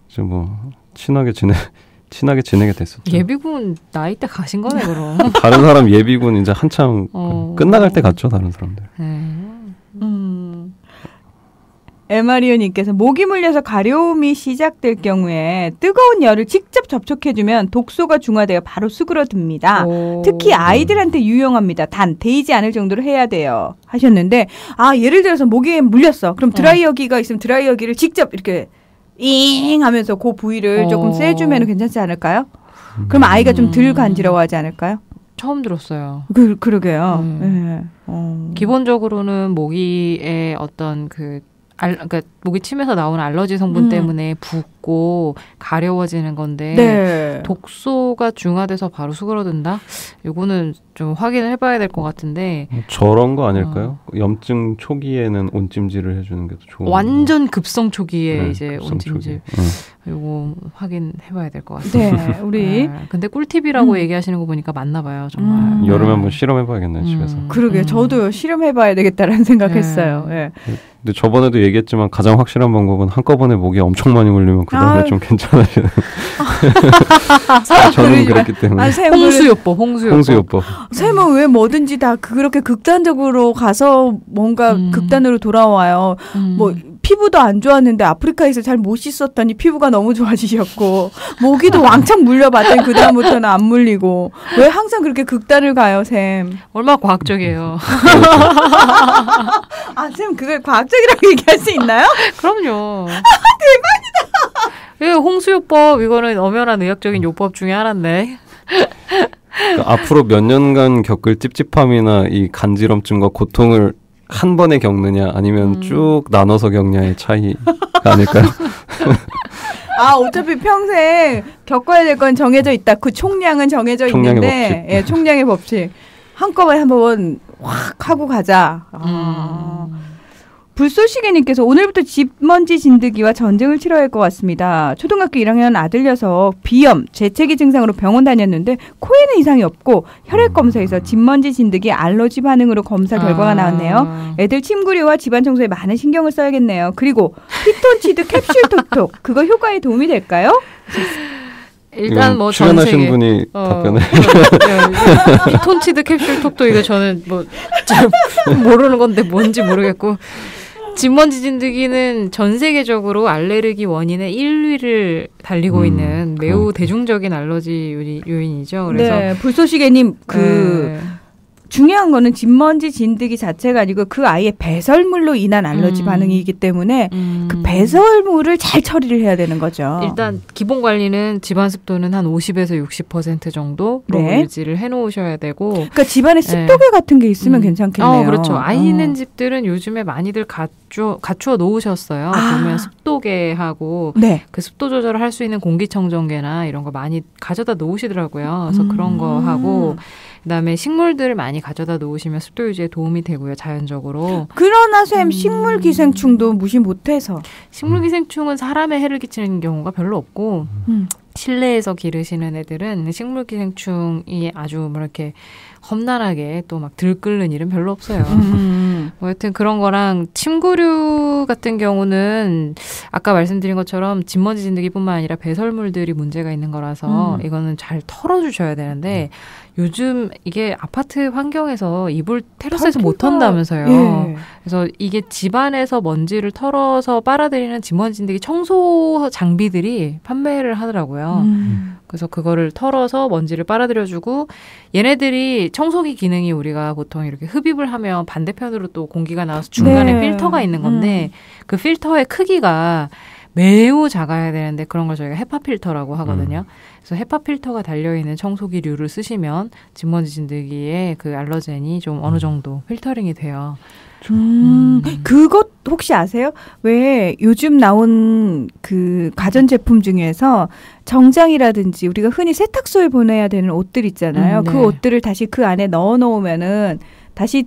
Speaker 2: 이제 뭐 친하게 지내게 됐었죠.
Speaker 3: 예비군 나이 때 가신 거네 그럼.
Speaker 2: 다른 사람 예비군 이제 한참 끝나갈 때 갔죠 다른 사람들.
Speaker 1: 에마리오님께서 모기 물려서 가려움이 시작될 경우에 뜨거운 열을 직접 접촉해주면 독소가 중화되어 바로 수그러듭니다. 특히 아이들한테 유용합니다. 단 데이지 않을 정도로 해야 돼요. 하셨는데 예를 들어서 모기에 물렸어. 그럼 드라이어기가 있으면 드라이어기를 직접 이렇게 잉 하면서 그 부위를 조금 쐬주면 괜찮지 않을까요? 그럼 아이가 좀 덜 간지러워하지 않을까요?
Speaker 3: 처음 들었어요.
Speaker 1: 그러게요. 네.
Speaker 3: 기본적으로는 모기의 어떤 그러니까 모기 침에서 나오는 알러지 성분 때문에 붓고 가려워지는 건데
Speaker 1: 네.
Speaker 3: 독소가 중화돼서 바로 수그러든다? 이거는 좀 확인을 해봐야 될 것 같은데
Speaker 2: 저런 거 아닐까요? 염증 초기에는 온찜질을 해주는 게 더 좋은
Speaker 3: 완전 급성 초기에 이제 온찜질 이거 확인해봐야 될 것 같습니다.
Speaker 1: 네, 우리
Speaker 3: 근데 꿀팁이라고 얘기하시는 거 보니까 맞나 봐요, 정말.
Speaker 2: 여름에 한번 실험해봐야겠네요, 집에서.
Speaker 1: 그러게요. 저도 실험해봐야 되겠다라는 생각했어요. 네.
Speaker 2: 근데 저번에도 얘기했지만 가장 확실한 방법은 한꺼번에 모기에 엄청 많이 물리면 그 다음에 좀 괜찮아지는. 저는 그랬기 때문에.
Speaker 3: 홍수요법.
Speaker 1: 샘은 왜 뭐든지 다 그렇게 극단적으로 가서 뭔가 극단으로 돌아와요. 뭐 피부도 안 좋았는데 아프리카에서 잘 못 씻었더니 피부가 너무 좋아지셨고 모기도 왕창 물려봤더니 그 다음부터는 안 물리고 왜 항상 그렇게 극단을 가요, 샘?
Speaker 3: 얼마나 과학적이에요.
Speaker 1: 샘 그걸 과학적이라고 얘기할 수 있나요?
Speaker 3: 그럼요.
Speaker 1: 대박이다.
Speaker 3: 예, 홍수요법 이거는 엄연한 의학적인 요법 중에 하나인데.
Speaker 2: 그러니까 앞으로 몇 년간 겪을 찝찝함이나 이 간지럼증과 고통을 한 번에 겪느냐 아니면 쭉 나눠서 겪냐의 차이가 아닐까요?
Speaker 1: 어차피 평생 겪어야 될 건 정해져 있다. 그 총량은 정해져 있는데 법칙. 총량의 법칙. 한꺼번에 한번 확 하고 가자. 불쏘시개님께서 오늘부터 집먼지 진드기와 전쟁을 치러야 할 것 같습니다. 초등학교 1학년 아들 녀석 비염, 재채기 증상으로 병원 다녔는데 코에는 이상이 없고 혈액 검사에서 집먼지 진드기 알러지 반응으로 검사 결과가 나왔네요. 애들 침구류와 집안 청소에 많은 신경을 써야겠네요. 그리고 피톤치드 캡슐 톡톡 그거 효과에 도움이 될까요?
Speaker 3: 일단 뭐
Speaker 2: 출연하신 분이 답변을
Speaker 3: 피톤치드 캡슐 톡톡 이거 저는 뭐 잘 모르는 건데 뭔지 모르겠고 집먼지 진드기는 전 세계적으로 알레르기 원인의 1위를 달리고 있는 매우 대중적인 알러지 요인이죠. 그래서
Speaker 1: 네, 불쏘시개님 중요한 거는 집먼지 진드기 자체가 아니고 그 아이의 배설물로 인한 알러지 반응이기 때문에 그 배설물을 잘 처리를 해야 되는 거죠.
Speaker 3: 일단 기본 관리는 집안 습도는 한 50에서 60% 정도로 유지를 해놓으셔야 되고.
Speaker 1: 그러니까 집안에 습도계 같은 게 있으면 괜찮겠네요.
Speaker 3: 그렇죠. 아이 있는 집들은 요즘에 많이들 갖추어 놓으셨어요. 보면 습도계하고 그 습도 조절을 할 수 있는 공기청정계나 이런 거 많이 가져다 놓으시더라고요. 그래서 그런 거 하고 그다음에 식물들을 많이 가져다 놓으시면 습도 유지에 도움이 되고요. 자연적으로.
Speaker 1: 그러나 쌤 식물 기생충도 무시 못해서.
Speaker 3: 식물 기생충은 사람에 해를 끼치는 경우가 별로 없고 실내에서 기르시는 애들은 식물 기생충이 아주 뭐 이렇게 험난하게 또 막 들끓는 일은 별로 없어요. 뭐 여튼 그런 거랑 침구류 같은 경우는 아까 말씀드린 것처럼 집먼지 진드기뿐만 아니라 배설물들이 문제가 있는 거라서 이거는 잘 털어주셔야 되는데 요즘 이게 아파트 환경에서 이불 테라스에서 못 턴다면서요. 그래서 이게 집안에서 먼지를 털어서 빨아들이는 집먼지 진드기 청소 장비들이 판매를 하더라고요. 그래서 그거를 털어서 먼지를 빨아들여주고 얘네들이 청소기 기능이 우리가 보통 이렇게 흡입을 하면 반대편으로 또 공기가 나와서 중간에 필터가 있는 건데 그 필터의 크기가 매우 작아야 되는데 그런 걸 저희가 헤파 필터라고 하거든요. 그래서 헤파 필터가 달려있는 청소기류를 쓰시면 집먼지 진드기의 그 알러젠이 좀 어느 정도 필터링이 돼요.
Speaker 1: 그것 혹시 아세요? 왜 요즘 나온 그 가전제품 중에서 정장이라든지 우리가 흔히 세탁소에 보내야 되는 옷들 있잖아요. 그 옷들을 다시 그 안에 넣어 놓으면은 다시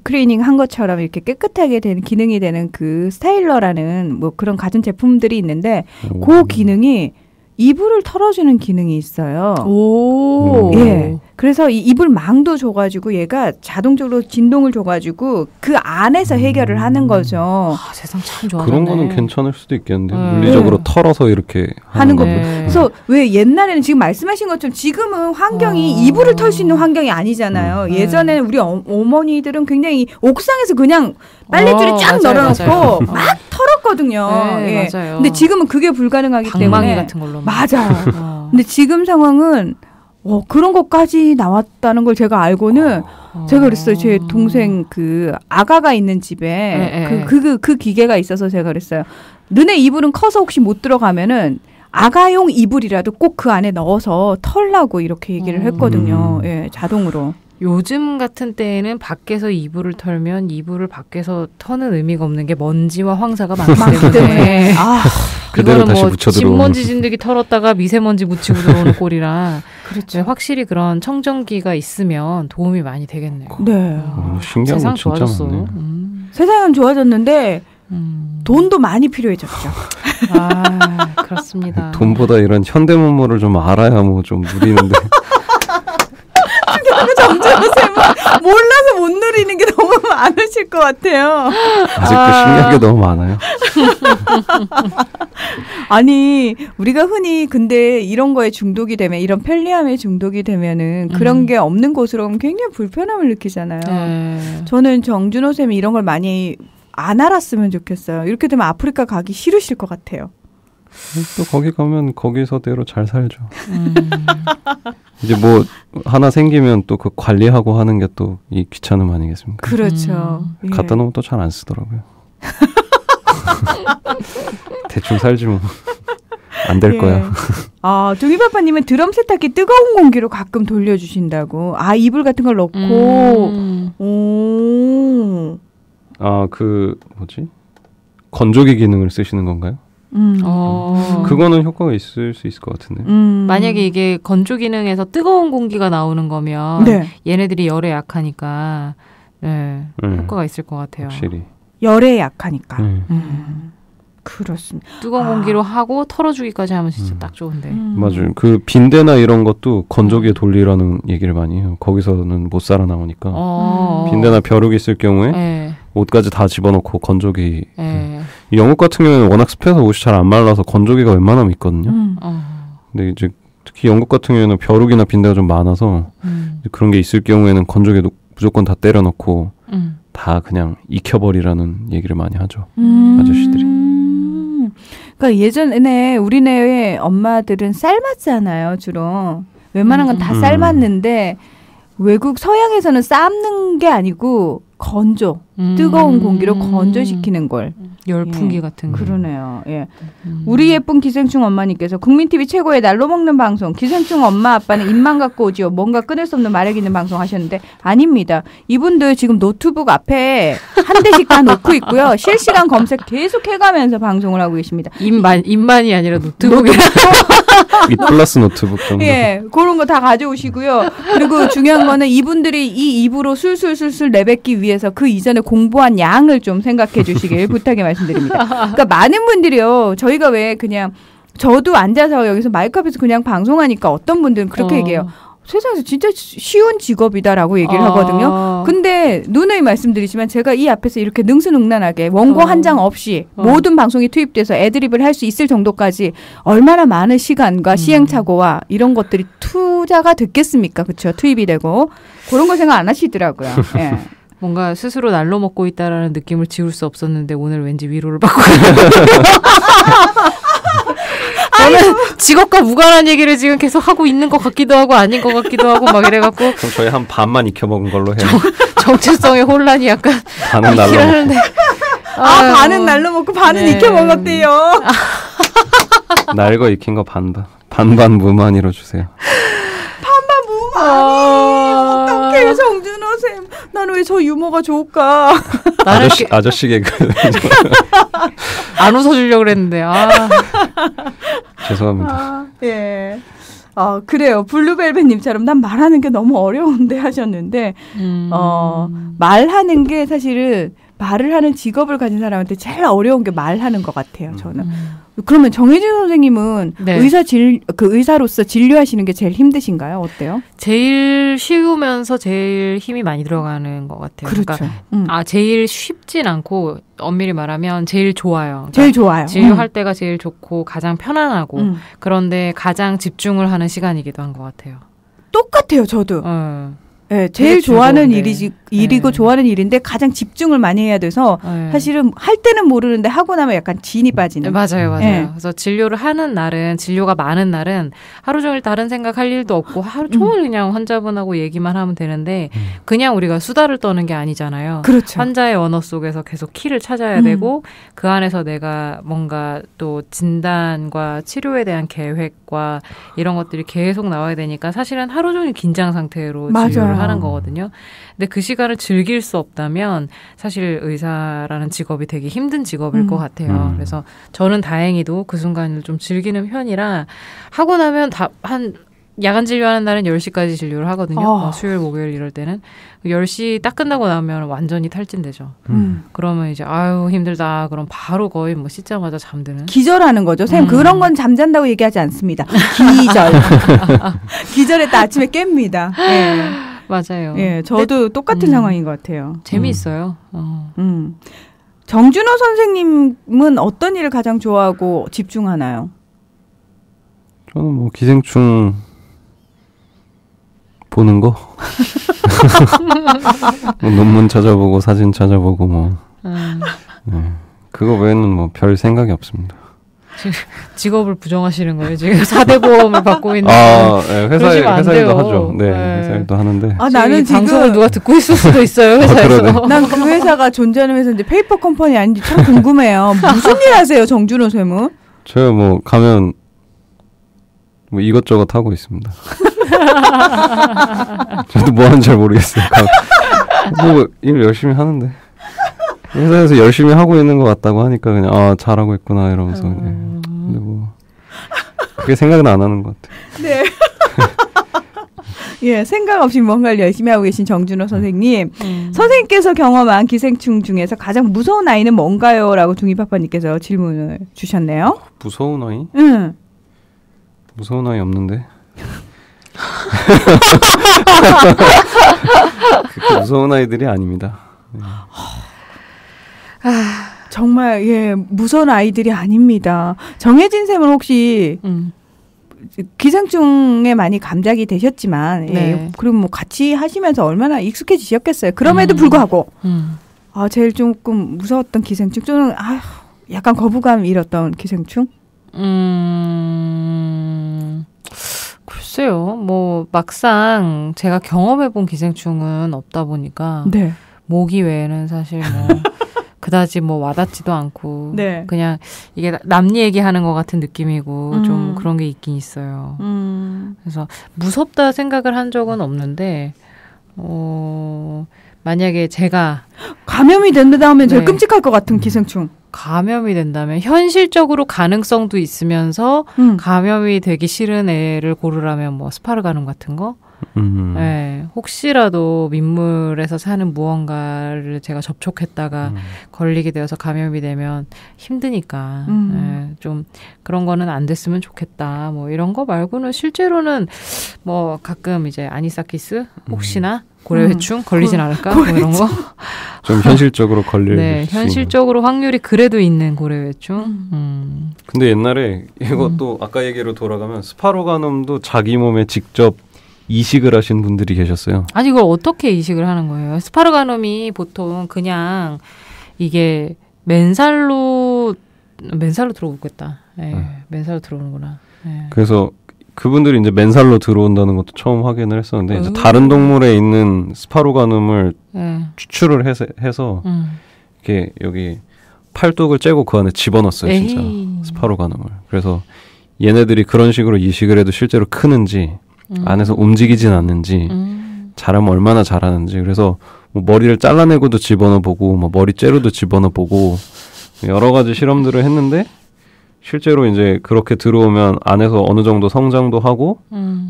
Speaker 1: 클리닝 한 것처럼 이렇게 깨끗하게 되는 기능이 되는 그 스타일러라는 뭐 그런 가전 제품들이 있는데 그 기능이 이불을 털어주는 기능이 있어요.
Speaker 3: 오.
Speaker 1: 예. 그래서 이 이불 망도 줘가지고 얘가 자동적으로 진동을 줘가지고 그 안에서 해결을 하는 거죠.
Speaker 3: 아, 세상 참 좋아하네.
Speaker 2: 그런 거는 괜찮을 수도 있겠는데 물리적으로 털어서 이렇게
Speaker 1: 하는 거. 그래서 왜 옛날에는 지금 말씀하신 것처럼 지금은 환경이 이불을 털 수 있는 환경이 아니잖아요. 예전에는 우리 어머니들은 굉장히 옥상에서 그냥 빨랫줄에 쫙 널어놓고 막 털었거든요.
Speaker 3: 네, 맞아요.
Speaker 1: 근데 지금은 그게 불가능하기 때문에.
Speaker 3: 방망이 같은 걸로.
Speaker 1: 맞아요. 근데 지금 상황은 그런 것까지 나왔다는 걸 제가 알고는 제가 그랬어요. 제 동생 그 아가가 있는 집에 그 기계가 있어서 제가 그랬어요. 너네 이불은 커서 혹시 못 들어가면은 아가용 이불이라도 꼭 그 안에 넣어서 털라고 이렇게 얘기를 했거든요. 예, 자동으로.
Speaker 3: 요즘 같은 때에는 밖에서 이불을 털면 이불을 밖에서 터는 의미가 없는 게 먼지와 황사가 많기 때문에
Speaker 2: 그대로 다시 묻혀 들어오는
Speaker 3: 신먼지 진드기 털었다가 미세먼지 묻히고 들어오는 꼴이라 그렇죠. 확실히 그런 청정기가 있으면 도움이 많이 되겠네요.
Speaker 1: 네.
Speaker 2: 신기한
Speaker 3: 세상
Speaker 2: 거 진짜
Speaker 3: 좋아졌어.
Speaker 2: 많네.
Speaker 1: 세상은 좋아졌는데 돈도 많이 필요해졌죠.
Speaker 3: 아, 그렇습니다.
Speaker 2: 돈보다 이런 현대문물을 좀 알아야 뭐 좀 누리는데.
Speaker 1: 정재호쌤은 몰라서 못 누리는 게 너무 많으실 것 같아요.
Speaker 2: 아직도 신기한 게 너무 많아요.
Speaker 1: 아니 우리가 흔히 근데 이런 거에 중독이 되면 이런 편리함에 중독이 되면은 그런 게 없는 곳으로 오면 굉장히 불편함을 느끼잖아요. 저는 정준호 쌤이 이런 걸 많이 안 알았으면 좋겠어요. 이렇게 되면 아프리카 가기 싫으실 것 같아요.
Speaker 2: 또 거기 가면 거기서대로 잘 살죠. 이제 뭐 하나 생기면 또 그 관리하고 하는 게 또 이 귀찮음 아니겠습니까?
Speaker 1: 그렇죠.
Speaker 2: 예. 갖다 놓으면 또 잘 안 쓰더라고요. 대충 살지 뭐. 안 될 거야.
Speaker 1: 아, 종이파파님은 드럼 세탁기 뜨거운 공기로 가끔 돌려주신다고. 아, 이불 같은 걸 넣고. 오.
Speaker 2: 아, 그 뭐지? 건조기 기능을 쓰시는 건가요? 그거는 효과가 있을 수 있을 것 같은데.
Speaker 3: 만약에 이게 건조 기능에서 뜨거운 공기가 나오는 거면 얘네들이 열에 약하니까 효과가 있을 것 같아요.
Speaker 2: 확실히.
Speaker 1: 열에 약하니까. 그렇습니다.
Speaker 3: 뜨거운 공기로 하고 털어주기까지 하면 진짜 딱 좋은데.
Speaker 2: 맞아요. 그 빈대나 이런 것도 건조기에 돌리라는 얘기를 많이 해요. 거기서는 못 살아나오니까. 빈대나 벼룩이 있을 경우에 옷까지 다 집어넣고 건조기. 영국 같은 경우에는 워낙 습해서 옷이 잘 안 말라서 건조기가 웬만하면 있거든요. 근데 이제 특히 영국 같은 경우에는 벼룩이나 빈대가 좀 많아서 그런 게 있을 경우에는 건조기도 무조건 다 때려넣고 다 그냥 익혀버리라는 얘기를 많이 하죠. 아저씨들이.
Speaker 1: 그러니까 예전에 우리네 엄마들은 삶았잖아요. 주로. 웬만한 건 다 삶았는데 외국 서양에서는 삶는 게 아니고 건조. 뜨거운 공기로 건조시키는 걸.
Speaker 3: 열풍기 같은 거.
Speaker 1: 그러네요. 예. 우리 예쁜 기생충 엄마님께서 국민TV 최고의 날로 먹는 방송. 기생충 엄마 아빠는 입만 갖고 오지요. 뭔가 끊을 수 없는 마력 있는 방송 하셨는데 아닙니다. 이분들 지금 노트북 앞에 한 대씩 다 놓고 있고요. 실시간 검색 계속 해가면서 방송을 하고 계십니다.
Speaker 3: 입만이 아니라 노트북이.
Speaker 2: 이 플러스 노트북 정도.
Speaker 1: 예, 그런 거 다 가져오시고요. 그리고 중요한 거는 이분들이 이 입으로 술술술술 내뱉기 위해서 그 이전에 공부한 양을 좀 생각해 주시길 부탁에 말씀드립니다. 그러니까 많은 분들이요. 저희가 왜 그냥 저도 앉아서 여기서 마이크 앞에서 그냥 방송하니까 어떤 분들은 그렇게 얘기해요. 세상에서 진짜 쉬운 직업이다라고 얘기를 하거든요. 근데 누누이 말씀드리지만 제가 이 앞에서 이렇게 능수능란하게 원고 한 장 없이 모든 방송이 투입돼서 애드립을 할 수 있을 정도까지 얼마나 많은 시간과 시행착오와 이런 것들이 투자가 됐겠습니까? 그렇죠? 투입이 되고 그런 거 생각 안 하시더라고요. 예.
Speaker 3: 뭔가 스스로 날로 먹고 있다라는 느낌을 지울 수 없었는데 오늘 왠지 위로를 받고 저는 직업과 무관한 얘기를 지금 계속 하고 있는 것 같기도 하고 아닌 것 같기도 하고 막 이래갖고
Speaker 2: 그럼 저희 한 반만 익혀먹은 걸로 해요.
Speaker 3: 정체성의 혼란이 약간
Speaker 2: 반은 날로 먹고
Speaker 1: 반은 날로 먹고 반은 익혀먹었대요.
Speaker 2: 날거 익힌 거 반반 무만이로 주세요.
Speaker 1: 반반 무만이 어떡해 정준호 쌤. 나는 왜 저 유머가 좋을까?
Speaker 2: 아저씨 개그.
Speaker 3: 안 웃어주려고 그랬는데.
Speaker 2: 죄송합니다.
Speaker 1: 예. 그래요. 블루벨벳님처럼 난 말하는 게 너무 어려운데 하셨는데, 말하는 게 사실은 말을 하는 직업을 가진 사람한테 제일 어려운 게 말하는 것 같아요, 저는. 그러면 정혜진 선생님은 네. 의사로서 진료하시는 게 제일 힘드신가요? 어때요?
Speaker 3: 제일 쉬우면서 제일 힘이 많이 들어가는 것 같아요.
Speaker 1: 그렇죠.
Speaker 3: 그러니까 제일 쉽진 않고 엄밀히 말하면 제일 좋아요. 그러니까
Speaker 1: 제일 좋아요.
Speaker 3: 진료할 때가 제일 좋고 가장 편안하고 그런데 가장 집중을 하는 시간이기도 한 것 같아요.
Speaker 1: 똑같아요, 저도. 네, 제일 좋아하는 일이고 좋아하는 일인데 가장 집중을 많이 해야 돼서 사실은 할 때는 모르는데 하고 나면 약간 진이 빠지는.
Speaker 3: 맞아요. 그래서 진료를 하는 날은 진료가 많은 날은 하루 종일 다른 생각할 일도 없고 하루 종일 그냥 환자분하고 얘기만 하면 되는데 그냥 우리가 수다를 떠는 게 아니잖아요.
Speaker 1: 그렇죠.
Speaker 3: 환자의 언어 속에서 계속 키를 찾아야 되고 그 안에서 내가 뭔가 또 진단과 치료에 대한 계획과 이런 것들이 계속 나와야 되니까 사실은 하루 종일 긴장 상태로 진료를 하는 거거든요. 근데 그 시간을 즐길 수 없다면 사실 의사라는 직업이 되게 힘든 직업일 것 같아요. 그래서 저는 다행히도 그 순간을 좀 즐기는 편이라 하고 나면 한 야간 진료하는 날은 10시까지 진료를 하거든요. 수요일, 목요일 이럴 때는. 10시 딱 끝나고 나면 완전히 탈진되죠. 그러면 이제 아유 힘들다. 그럼 바로 거의 뭐 씻자마자 잠드는.
Speaker 1: 기절하는 거죠. 쌤 그런 건 잠잔다고 얘기하지 않습니다. 기절. 기절했다 아침에 깹니다. 네.
Speaker 3: 맞아요.
Speaker 1: 예, 저도 똑같은 상황인 것 같아요.
Speaker 3: 재미있어요.
Speaker 1: 정준호 선생님은 어떤 일을 가장 좋아하고 집중하나요?
Speaker 2: 저는 뭐 기생충 보는 거, 뭐 논문 찾아보고 사진 찾아보고 뭐 그거 외에는 뭐 별 생각이 없습니다.
Speaker 3: 직업을 부정하시는 거예요? 지금 4대 보험을 받고 있는.
Speaker 2: 네, 회사 일도 하죠. 네, 회사 일도 하는데.
Speaker 1: 나는 지금
Speaker 3: 방송을 누가 듣고 있을 수도 있어요, 회사에서.
Speaker 1: 난 그 회사가 존재하는 회사인데 페이퍼 컴퍼니 아닌지 참 궁금해요. 무슨 일 하세요, 정준호 쌤은?
Speaker 2: 제가 뭐 가면 뭐 이것저것 하고 있습니다. 저도 뭐 하는지 잘 모르겠어요. 뭐 일 열심히 하는데. 회사에서 열심히 하고 있는 것 같다고 하니까 그냥 잘하고 있구나 이러면서 근데 뭐 그게 생각은 안 하는 것 같아요.
Speaker 1: 네. 예, 생각 없이 뭔가를 열심히 하고 계신 정준호 선생님. 선생님께서 경험한 기생충 중에서 가장 무서운 아이는 뭔가요? 라고 중이파파님께서 질문을 주셨네요.
Speaker 2: 무서운 아이? 무서운 아이 없는데. 그렇게 무서운 아이들이 아닙니다. 네.
Speaker 1: 정말 무서운 아이들이 아닙니다. 정혜진 쌤은 혹시 기생충에 많이 감작이 되셨지만 그리고 뭐 같이 하시면서 얼마나 익숙해지셨겠어요. 그럼에도 불구하고 제일 조금 무서웠던 기생충 또는 약간 거부감 잃었던 기생충?
Speaker 3: 글쎄요. 뭐 막상 제가 경험해본 기생충은 없다 보니까 모기 외에는 사실 뭐 그다지 뭐 와닿지도 않고 그냥 이게 남 얘기하는 것 같은 느낌이고 좀 그런 게 있긴 있어요. 그래서 무섭다 생각을 한 적은 없는데 만약에 제가
Speaker 1: 감염이 된다 하면 제일 끔찍할 것 같은 기생충.
Speaker 3: 감염이 된다면 현실적으로 가능성도 있으면서 감염이 되기 싫은 애를 고르라면 뭐 스파르가눔 같은 거? 혹시라도 민물에서 사는 무언가를 제가 접촉했다가 걸리게 되어서 감염이 되면 힘드니까 좀 그런 거는 안 됐으면 좋겠다. 뭐 이런 거 말고는 실제로는 뭐 가끔 이제 아니사키스 혹시나 고래회충 걸리진 않을까? 뭐 이런 거.
Speaker 2: 좀 현실적으로 걸릴
Speaker 3: 현실적으로 확률이 그래도 있는 고래회충.
Speaker 2: 근데 옛날에 이것도 아까 얘기로 돌아가면 스파르가눔도 자기 몸에 직접 이식을 하신 분들이 계셨어요.
Speaker 3: 아니 이걸 어떻게 이식을 하는 거예요? 스파르가눔이 보통 그냥 이게 맨살로 들어오겠다. 맨살로 들어오는구나.
Speaker 2: 그래서 그분들이 이제 맨살로 들어온다는 것도 처음 확인을 했었는데 이제 다른 동물에 있는 스파르가눔을 추출을 해서 이렇게 여기 팔뚝을 째고 그 안에 집어넣었어요. 진짜 스파르가눔을. 그래서 얘네들이 그런 식으로 이식을 해도 실제로 크는지 안에서 움직이진 않는지 자라면 얼마나 자라는지 그래서 뭐 머리를 잘라내고도 집어넣어보고 뭐 머리 째로도 집어넣어보고 여러 가지 실험들을 했는데 실제로 이제 그렇게 들어오면 안에서 어느 정도 성장도 하고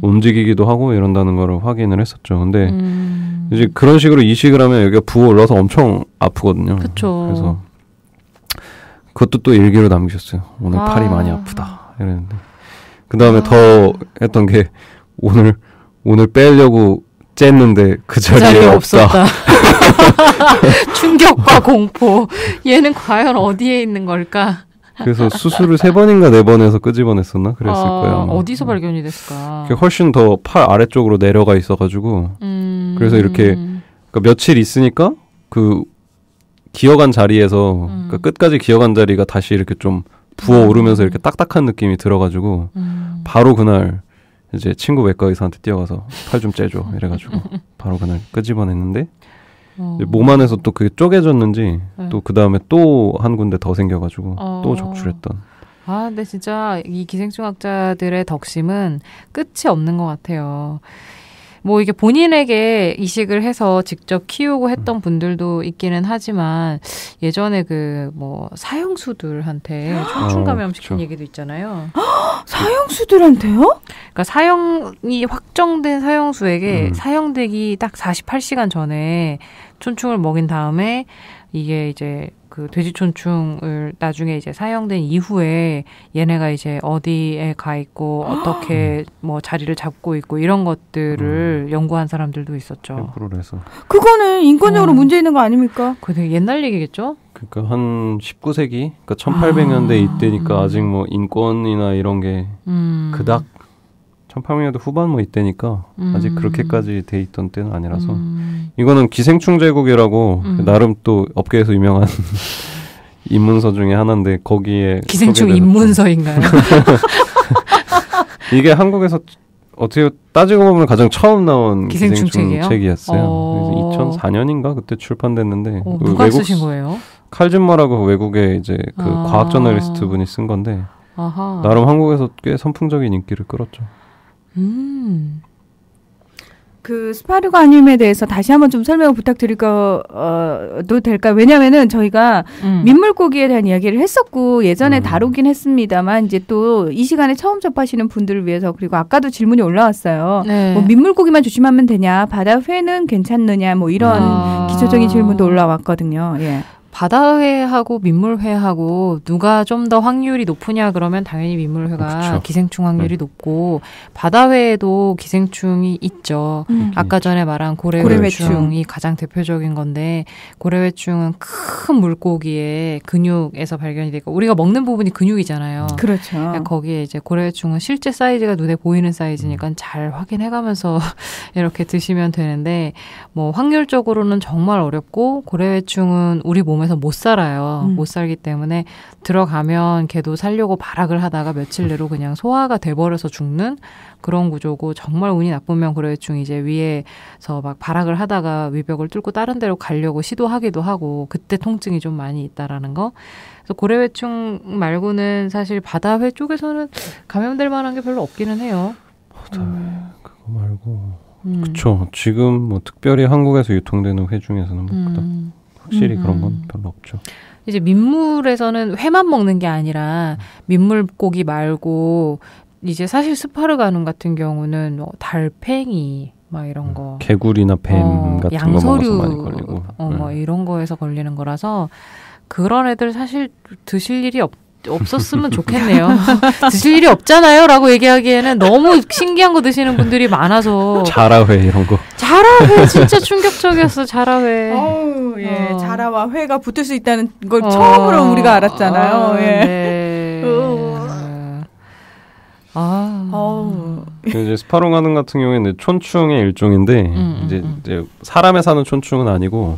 Speaker 2: 움직이기도 하고 이런다는 거를 확인을 했었죠. 근데 이제 그런 식으로 이식을 하면 여기가 부어 올라서 엄청 아프거든요.
Speaker 3: 그쵸.
Speaker 2: 그래서 그것도 또 일기로 남기셨어요. 오늘 팔이 많이 아프다 이랬는데 그 다음에 더 했던 게 오늘 빼려고 쨌는데 그 자리에 없었다.
Speaker 3: 충격과 공포. 얘는 과연 어디에 있는 걸까?
Speaker 2: 그래서 수술을 3번인가 4번 해서 끄집어냈었나? 그랬을 거예요.
Speaker 3: 어디서 발견이 됐을까?
Speaker 2: 훨씬 더 팔 아래쪽으로 내려가 있어가지고 그래서 이렇게 그러니까 며칠 있으니까 그 기어간 자리에서 그러니까 끝까지 기어간 자리가 다시 이렇게 좀 부어오르면서 이렇게 딱딱한 느낌이 들어가지고 바로 그날 이제 친구 외과 의사한테 뛰어가서 팔 좀 째줘 이래가지고 바로 그날 끄집어냈는데 몸 안에서 또 그게 쪼개졌는지 또 그 다음에 또 한 군데 더 생겨가지고 또 적출했던.
Speaker 3: 근데 진짜 이 기생충학자들의 덕심은 끝이 없는 것 같아요. 뭐 이게 본인에게 이식을 해서 직접 키우고 했던 분들도 있기는 하지만 예전에 그 뭐 사형수들한테 촌충 감염시킨 얘기도 있잖아요.
Speaker 1: 사형수들한테요?
Speaker 3: 그러니까 사형이 확정된 사형수에게 사형되기 딱 48시간 전에 촌충을 먹인 다음에 이게 이제 그 돼지촌충을 나중에 이제 사형된 이후에 얘네가 이제 어디에 가 있고 어떻게 뭐 자리를 잡고 있고 이런 것들을 연구한 사람들도 있었죠.
Speaker 1: 그거는 인권적으로 문제 있는 거 아닙니까?
Speaker 3: 그거 되게 옛날 얘기겠죠?
Speaker 2: 그러니까 한 19세기, 그러니까 1800년대 이때니까 아직 뭐 인권이나 이런 게 그닥 1800년대 후반 뭐 이때니까 아직 그렇게까지 돼 있던 때는 아니라서 이거는 기생충 제국이라고 나름 또 업계에서 유명한 입문서 중에 하나인데 거기에
Speaker 3: 기생충 입문서인가요?
Speaker 2: 이게 한국에서 어떻게 따지고 보면 가장 처음 나온 기생충 책이었어요. 그래서 2004년인가 그때 출판됐는데
Speaker 3: 누가 쓰신 거예요?
Speaker 2: 칼진머라고 외국의 이제 그 과학 저널리스트 분이 쓴 건데 나름 한국에서 꽤 선풍적인 인기를 끌었죠.
Speaker 1: 그 스파르가늄에 대해서 다시 한번 좀 설명을 부탁드릴까도 될까요? 왜냐면은 저희가 민물고기에 대한 이야기를 했었고 예전에 다루긴 했습니다만 이제 또 이 시간에 처음 접하시는 분들을 위해서 그리고 아까도 질문이 올라왔어요. 네. 뭐 민물고기만 조심하면 되냐? 바다회는 괜찮느냐? 뭐 이런 기초적인 질문도 올라왔거든요. 예.
Speaker 3: 바다회하고 민물회하고 누가 좀 더 확률이 높으냐 그러면 당연히 민물회가 그쵸. 기생충 확률이 높고 바다회에도 기생충이 있죠. 아까 전에 말한 고래회충이 가장 대표적인 건데 고래회충은 큰 물고기의 근육에서 발견이 되고 우리가 먹는 부분이 근육이잖아요.
Speaker 1: 그렇죠.
Speaker 3: 거기에 이제 고래회충은 실제 사이즈가 눈에 보이는 사이즈니까 잘 확인해가면서 이렇게 드시면 되는데 뭐 확률적으로는 정말 어렵고 고래회충은 우리 몸에서 못 살아요. 못 살기 때문에 들어가면 걔도 살려고 발악을 하다가 며칠 내로 그냥 소화가 돼버려서 죽는 그런 구조고 정말 운이 나쁘면 고래회충 이제 위에서 막 발악을 하다가 위벽을 뚫고 다른 데로 가려고 시도하기도 하고 그때 통증이 좀 많이 있다라는 거. 그래서 고래회충 말고는 사실 바다회 쪽에서는 감염될 만한 게 별로 없기는 해요.
Speaker 2: 바다회 그거 말고 그쵸. 지금 뭐 특별히 한국에서 유통되는 회 중에서는 뭐 확실히 그런 건 별로 없죠.
Speaker 3: 이제 민물에서는 회만 먹는 게 아니라 민물고기 말고 이제 사실 스파르가눔 같은 경우는 뭐 달팽이 막 이런 거
Speaker 2: 개구리나 뱀 같은
Speaker 3: 양서류
Speaker 2: 거 먹어서 많이 걸리고
Speaker 3: 뭐 이런 거에서 걸리는 거라서 그런 애들 사실 드실 일이 없었으면 좋겠네요. 드실 일이 없잖아요 라고 얘기하기에는 너무 신기한 거 드시는 분들이 많아서
Speaker 2: 자라회 이런 거
Speaker 3: 자라회 진짜 충격적이었어. 자라회
Speaker 1: 예. 자라와 회가 붙을 수 있다는 걸 처음으로 우리가 알았잖아요. 예.
Speaker 2: 이제 스파르가눔 같은 경우에는 촌충의 일종인데 이제 사람에 사는 촌충은 아니고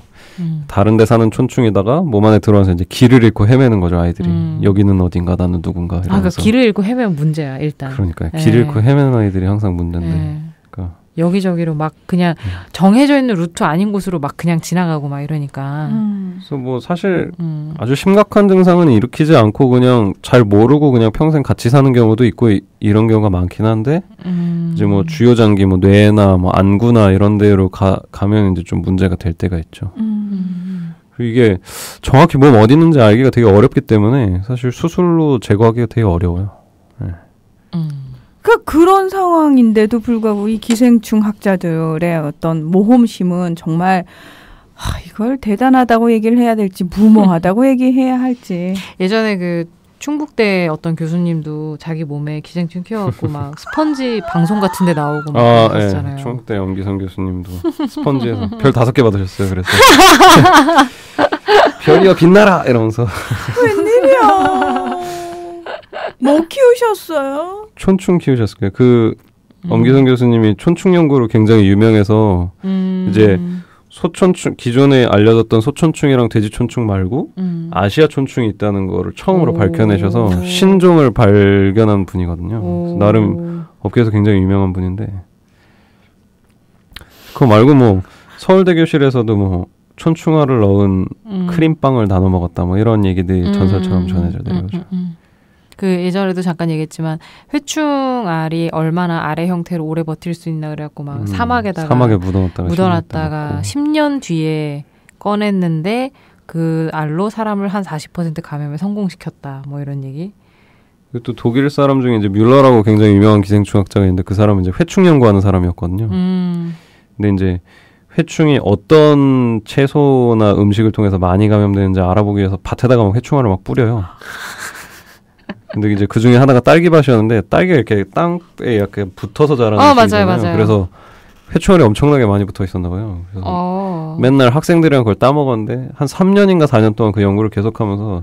Speaker 2: 다른 데 사는 촌충에다가 몸 안에 들어와서 이제 길을 잃고 헤매는 거죠, 아이들이. 여기는 어딘가, 나는 누군가. 이러면서.
Speaker 3: 그러니까 길을 잃고 헤매면 문제야, 일단.
Speaker 2: 그러니까요. 길 잃고 헤매는 아이들이 항상 문제인데. 그러니까.
Speaker 3: 여기저기로 막 그냥 정해져 있는 루트 아닌 곳으로 막 그냥 지나가고 막 이러니까.
Speaker 2: 그래서 뭐 사실 아주 심각한 증상은 일으키지 않고 그냥 잘 모르고 그냥 평생 같이 사는 경우도 있고 이런 경우가 많긴 한데 이제 뭐 주요 장기 뭐 뇌나 뭐 안구나 이런 데로 가면 이제 좀 문제가 될 때가 있죠. 이게 정확히 몸 어디 있는지 알기가 되게 어렵기 때문에 사실 수술로 제거하기가 되게 어려워요. 네.
Speaker 1: 그런 상황인데도 불구하고 이 기생충 학자들의 어떤 모험심은 정말 이걸 대단하다고 얘기를 해야 될지 무모하다고 얘기해야 할지.
Speaker 3: 예전에 그 충북대 어떤 교수님도 자기 몸에 기생충 키워갖고 막 스펀지 방송 같은 데 나오고 막 그랬잖아요.
Speaker 2: 네. 충북대 엄기성 교수님도 스펀지에서 별 5개 받으셨어요. 그래서 별이여 빛나라 이러면서.
Speaker 1: 웬일이야. 뭐 키우셨어요?
Speaker 2: 촌충 키우셨어요. 그 엄기성 교수님이 촌충 연구로 굉장히 유명해서 이제 소촌충 기존에 알려졌던 소촌충이랑 돼지촌충 말고 아시아 촌충이 있다는 거를 처음으로 밝혀내셔서 신종을 발견한 분이거든요. 나름 업계에서 굉장히 유명한 분인데 그거 말고 뭐 서울대교실에서도 뭐 촌충알을 넣은 크림빵을 나눠 먹었다 뭐 이런 얘기들이 전설처럼 전해져 내려오죠.
Speaker 3: 그 예전에도 잠깐 얘기했지만 회충알이 얼마나 알의 형태로 오래 버틸 수 있나 그래갖고 막 사막에 묻어놨다가 10년 뒤에 꺼냈는데 그 알로 사람을 한 40% 감염에 성공시켰다 뭐 이런 얘기.
Speaker 2: 또 독일 사람 중에 이제 뮬러라고 굉장히 유명한 기생충학자가 있는데 그 사람은 이제 회충 연구하는 사람이었거든요. 근데 이제 회충이 어떤 채소나 음식을 통해서 많이 감염되는지 알아보기 위해서 밭에다가 막 회충알을 막 뿌려요. 근데 이제 그 중에 하나가 딸기밭이었는데 딸기가 이렇게 땅에 약간 붙어서 자라는
Speaker 3: 맞아요.
Speaker 2: 그래서 회충알이 엄청나게 많이 붙어 있었나 봐요. 그래서 맨날 학생들이랑 그걸 따먹었는데 한 3년인가 4년 동안 그 연구를 계속하면서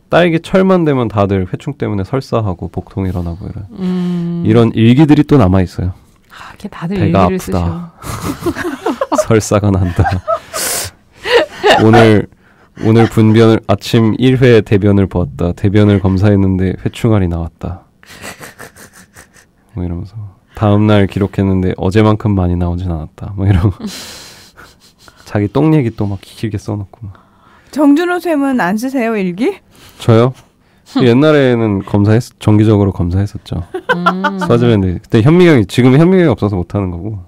Speaker 2: 딸기 철만 되면 다들 회충 때문에 설사하고 복통 일어나고 이런 일기들이 또 남아 있어요.
Speaker 3: 다들
Speaker 2: 배가 아프다. 설사가 난다. 오늘 분변을 아침 1회 대변을 보았다. 대변을 검사했는데 회충알이 나왔다. 뭐 이러면서 다음날 기록했는데 어제만큼 많이 나오진 않았다. 뭐 이런 자기 똥 얘기 또 막 길게 써놓고.
Speaker 1: 정준호 쌤은 안 쓰세요 일기?
Speaker 2: 저요? 옛날에는 정기적으로 검사했었죠. 써주는데 그때 현미경이 지금은 현미경이 없어서 못 하는 거고.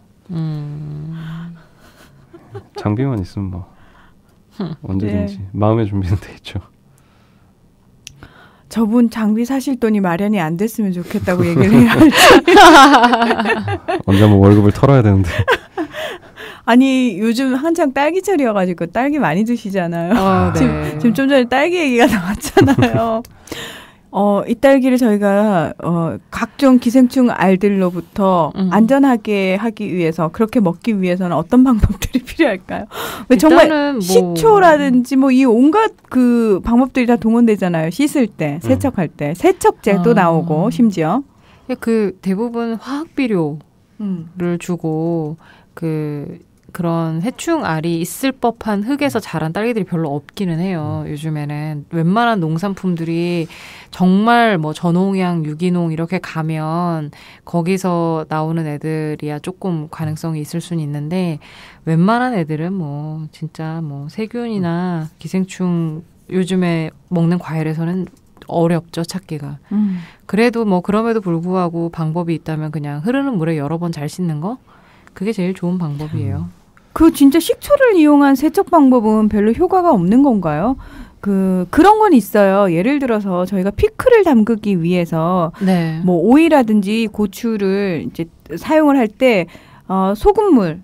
Speaker 2: 장비만 있으면 뭐. 언제든지 마음의 준비는 돼 있죠.
Speaker 1: 저분 장비 사실 돈이 마련이 안 됐으면 좋겠다고 얘기를 해야 할지.
Speaker 2: 언제 한번 월급을 털어야 되는데.
Speaker 1: 아니 요즘 한창 딸기철이어가지고 딸기 많이 드시잖아요.
Speaker 3: 네.
Speaker 1: 지금 좀 전에 딸기 얘기가 나왔잖아요. 이 딸기를 저희가 각종 기생충 알들로부터 안전하게 하기 위해서 그렇게 먹기 위해서는 어떤 방법들이 필요할까요? 왜 정말 식초라든지 뭐 이 온갖 그 방법들이 다 동원되잖아요. 씻을 때, 세척할 때, 세척제도 나오고 심지어
Speaker 3: 그 대부분 화학 비료를 주고 그런 회충알이 있을 법한 흙에서 자란 딸기들이 별로 없기는 해요. 요즘에는 웬만한 농산품들이 정말 뭐 전홍양, 유기농 이렇게 가면 거기서 나오는 애들이야 조금 가능성이 있을 수는 있는데 웬만한 애들은 뭐 진짜 뭐 세균이나 기생충 요즘에 먹는 과일에서는 어렵죠, 찾기가. 그래도 뭐 그럼에도 불구하고 방법이 있다면 그냥 흐르는 물에 여러 번 잘 씻는 거? 그게 제일 좋은 방법이에요.
Speaker 1: 그 진짜 식초를 이용한 세척 방법은 별로 효과가 없는 건가요? 그런 건 있어요. 예를 들어서 저희가 피클을 담그기 위해서 뭐 오이라든지 고추를 이제 사용을 할 때 소금물에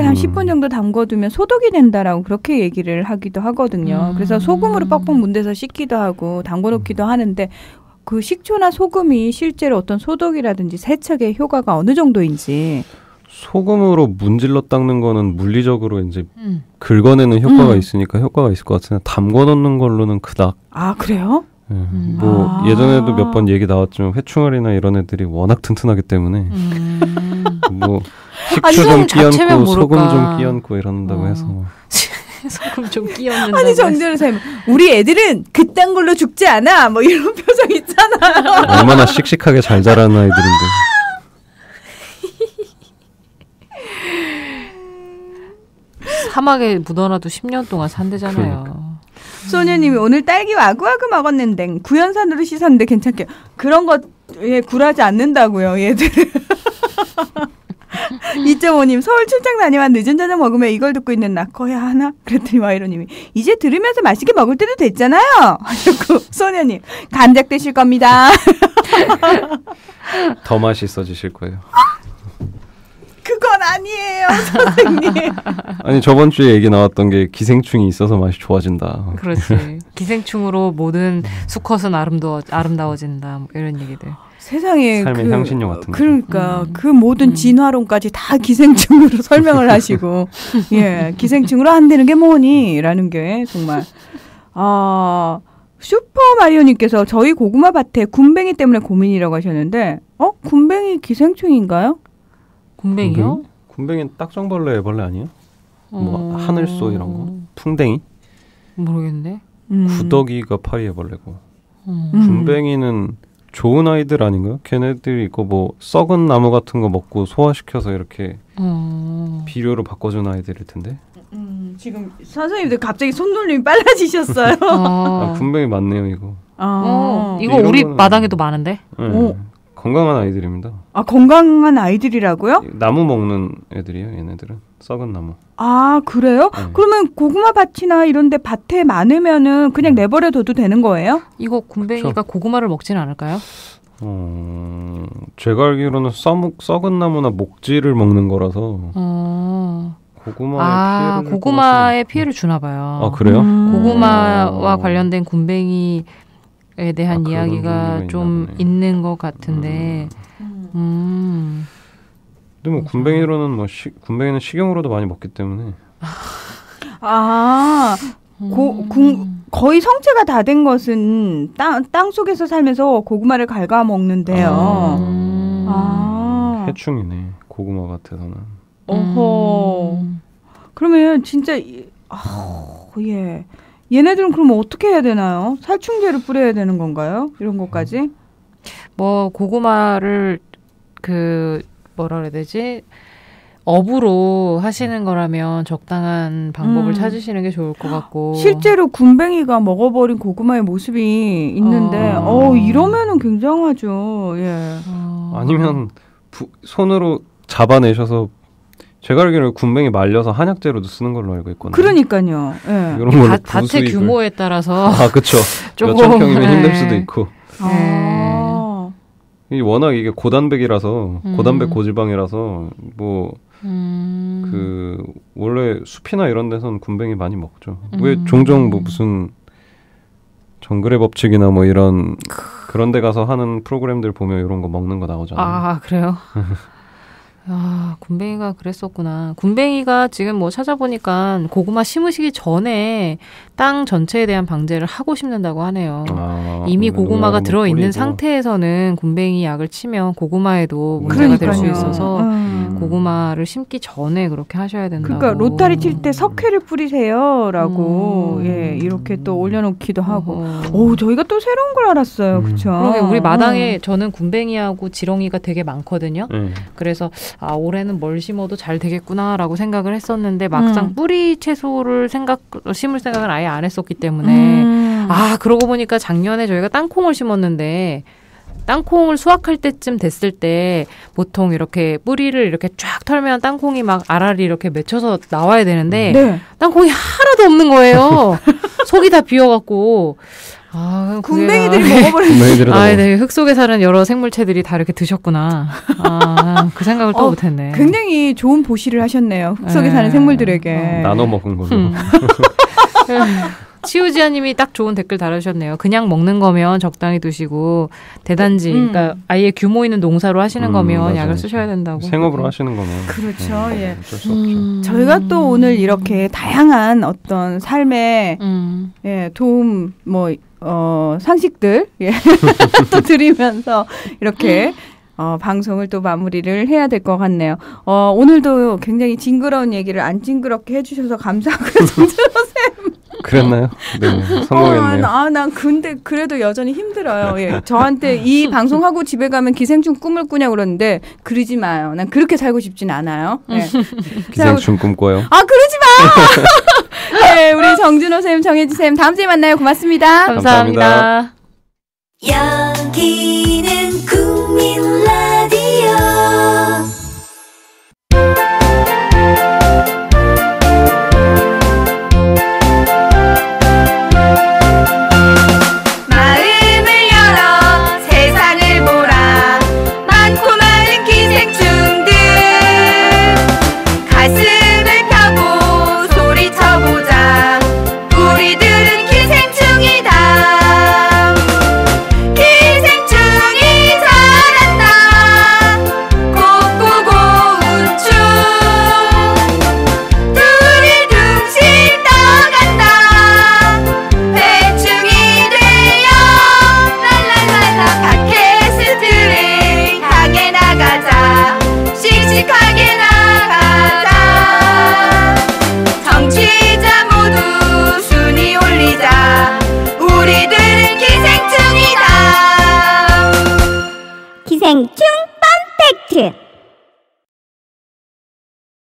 Speaker 1: 한 10분 정도 담궈두면 소독이 된다라고 그렇게 얘기를 하기도 하거든요. 그래서 소금으로 뻑뻑 문대서 씻기도 하고 담궈놓기도 하는데 그 식초나 소금이 실제로 어떤 소독이라든지 세척에 효과가 어느 정도인지.
Speaker 2: 소금으로 문질러 닦는 거는 물리적으로 이제 긁어내는 효과가 있으니까 효과가 있을 것 같은데 담궈 놓는 걸로는 그닥.
Speaker 1: 아, 그래요?
Speaker 2: 네. 뭐 예전에도 몇 번 얘기 나왔지만 회충알이나 이런 애들이 워낙 튼튼하기 때문에 뭐 식초 좀 끼얹고 소금 좀 끼얹고 이런다고 해서
Speaker 3: 소금 좀 끼얹는다고.
Speaker 1: 아니 정준호 쌤, 우리 애들은 그딴 걸로 죽지 않아. 뭐 이런 표정 있잖아요.
Speaker 2: 얼마나 씩씩하게 잘 자라는 아이들인데.
Speaker 3: 사막에 묻어놔도 10년 동안 산대잖아요.
Speaker 2: 그러니까.
Speaker 1: 소녀님이 오늘 딸기 와구와구 먹었는데 구연산으로 씻었는데 괜찮게 그런 것에 굴하지 않는다고요, 얘들은. 2.5님 서울 출장 다니면 늦은 저녁 먹으면 이걸 듣고 있는 나 거야 하나? 그랬더니 와이로님이 이제 들으면서 맛있게 먹을 때도 됐잖아요. 하셨고 소녀님 감작 드실 겁니다.
Speaker 2: 더 맛있어지실 거예요.
Speaker 1: 그건 아니에요, 선생님.
Speaker 2: 아니 저번 주에 얘기 나왔던 게 기생충이 있어서 맛이 좋아진다.
Speaker 3: 그렇지. 기생충으로 모든 수컷은 아름다워진다. 뭐 이런 얘기들.
Speaker 1: 세상에
Speaker 2: 삶의 향신료 같은 거.
Speaker 1: 그러니까 그 모든 진화론까지 다 기생충으로 설명을 하시고 예, 기생충으로 안 되는 게 뭐니라는 게 정말 슈퍼마리오님께서 저희 고구마 밭에 군뱅이 때문에 고민이라고 하셨는데 군뱅이 기생충인가요?
Speaker 3: 군뱅이요?
Speaker 2: 군뱅이는 딱정벌레 애벌레 아니에요? 뭐 하늘소 이런 거? 풍뎅이?
Speaker 3: 모르겠는데.
Speaker 2: 구더기가 파리 애벌레고 군뱅이는 좋은 아이들 아닌가요? 걔네들이 있고 뭐 썩은 나무 같은 거 먹고 소화시켜서 이렇게 비료로 바꿔주는 아이들일 텐데.
Speaker 1: 지금 선생님들 갑자기 손놀림이 빨라지셨어요.
Speaker 2: 군뱅이 맞네요 이거.
Speaker 3: 이거 우리 마당에도 많은데.
Speaker 2: 네. 건강한 아이들입니다.
Speaker 1: 건강한 아이들이라고요?
Speaker 2: 나무 먹는 애들이에요, 얘네들은. 썩은 나무.
Speaker 1: 그래요? 네. 그러면 고구마 밭이나 이런 데 밭에 많으면은 그냥 내버려둬도 되는 거예요?
Speaker 3: 이거 군뱅이가 그렇죠. 고구마를 먹지는 않을까요?
Speaker 2: 제가 알기로는 썩은 나무나 목지를 먹는 거라서
Speaker 3: 고구마에 피해를 주나 봐요.
Speaker 2: 그래요?
Speaker 3: 고구마와 관련된 군뱅이 에 대한 이야기가 좀 있는 것 같은데.
Speaker 2: 근데 뭐 군뱅이로는 군뱅이는 식용으로도 많이 먹기 때문에.
Speaker 1: 거의 성체가 다 된 것은 땅 속에서 살면서 고구마를 갉아 먹는데요.
Speaker 2: 해충이네 고구마 밭에서는.
Speaker 1: 그러면 진짜 예. 얘네들은 그러면 어떻게 해야 되나요? 살충제를 뿌려야 되는 건가요? 이런 것까지?
Speaker 3: 뭐 고구마를 뭐라 그래야 되지? 업으로 하시는 거라면 적당한 방법을 찾으시는 게 좋을 것 같고.
Speaker 1: 실제로 군뱅이가 먹어버린 고구마의 모습이 있는데 이러면은 굉장하죠. 예.
Speaker 2: 아니면 손으로 잡아내셔서 제가 알기로는 군뱅이 말려서 한약재로도 쓰는 걸로 알고 있거든요.
Speaker 1: 그러니까요. 예.
Speaker 2: 이런 걸로
Speaker 3: 밭의 규모에 따라서
Speaker 2: 그렇죠. 몇천 평이면 힘들 수도 있고. 워낙 이게 고단백이라서 고단백 고지방이라서 뭐 원래 숲이나 이런 데서는 군뱅이 많이 먹죠. 왜 종종 뭐 무슨 정글의 법칙이나 뭐 이런 그런 데 가서 하는 프로그램들 보면 이런 거 먹는 거 나오잖아요.
Speaker 3: 그래요? 군뱅이가 그랬었구나. 군뱅이가 지금 뭐 찾아보니까 고구마 심으시기 전에 땅 전체에 대한 방제를 하고 심는다고 하네요. 이미 고구마가 들어있는 상태에서는 군뱅이 약을 치면 고구마에도 문제가 될 수 있어서 고구마를 심기 전에 그렇게 하셔야 된다고.
Speaker 1: 그러니까 로타리 칠 때 석회를 뿌리세요라고 이렇게 또 올려놓기도 하고. 저희가 또 새로운 걸 알았어요. 그렇죠?
Speaker 3: 그러게 우리 마당에 저는 군뱅이하고 지렁이가 되게 많거든요. 그래서 올해는 뭘 심어도 잘 되겠구나라고 생각을 했었는데 막상 뿌리 채소를 심을 생각은 아예 안 했었기 때문에 그러고 보니까 작년에 저희가 땅콩을 심었는데 땅콩을 수확할 때쯤 됐을 때 보통 이렇게 뿌리를 이렇게 쫙 털면 땅콩이 막 알알이 이렇게 맺혀서 나와야 되는데 땅콩이 하나도 없는 거예요. 속이 다 비어갖고
Speaker 1: 군뱅이들이 먹어버렸네.
Speaker 3: 네. 흙 속에 사는 여러 생물체들이 다 이렇게 드셨구나. 그 생각을 또 못했네.
Speaker 1: 굉장히 좋은 보시를 하셨네요. 흙 속에 사는 생물들에게.
Speaker 2: 나눠 먹은 걸로.
Speaker 3: 치우지아님이 딱 좋은 댓글 달아주셨네요. 그냥 먹는 거면 적당히 두시고 대단지, 그러니까 아예 규모 있는 농사로 하시는 거면 맞아요. 약을 쓰셔야 된다고.
Speaker 2: 생업으로 하시는 거면.
Speaker 1: 그렇죠. 예. 어쩔 수 없죠. 저희가 또 오늘 이렇게 다양한 어떤 삶의 도움 상식들 또 드리면서 이렇게 방송을 또 마무리를 해야 될 것 같네요. 오늘도 굉장히 징그러운 얘기를 안 징그럽게 해주셔서 감사하고요. 정준호쌤.
Speaker 2: 그랬나요? 네, 성공했네요.
Speaker 1: 난 근데 그래도 여전히 힘들어요. 저한테 이 방송하고 집에 가면 기생충 꿈을 꾸냐고 그러는데 그러지 마요. 난 그렇게 살고 싶진 않아요.
Speaker 2: 기생충 꿈꿔요?
Speaker 1: 그러지 마! 네, 우리 정준호쌤, 정혜지쌤 다음 주에 만나요. 고맙습니다.
Speaker 3: 감사합니다.
Speaker 4: 여기는 국민 라디오 펑 팩트.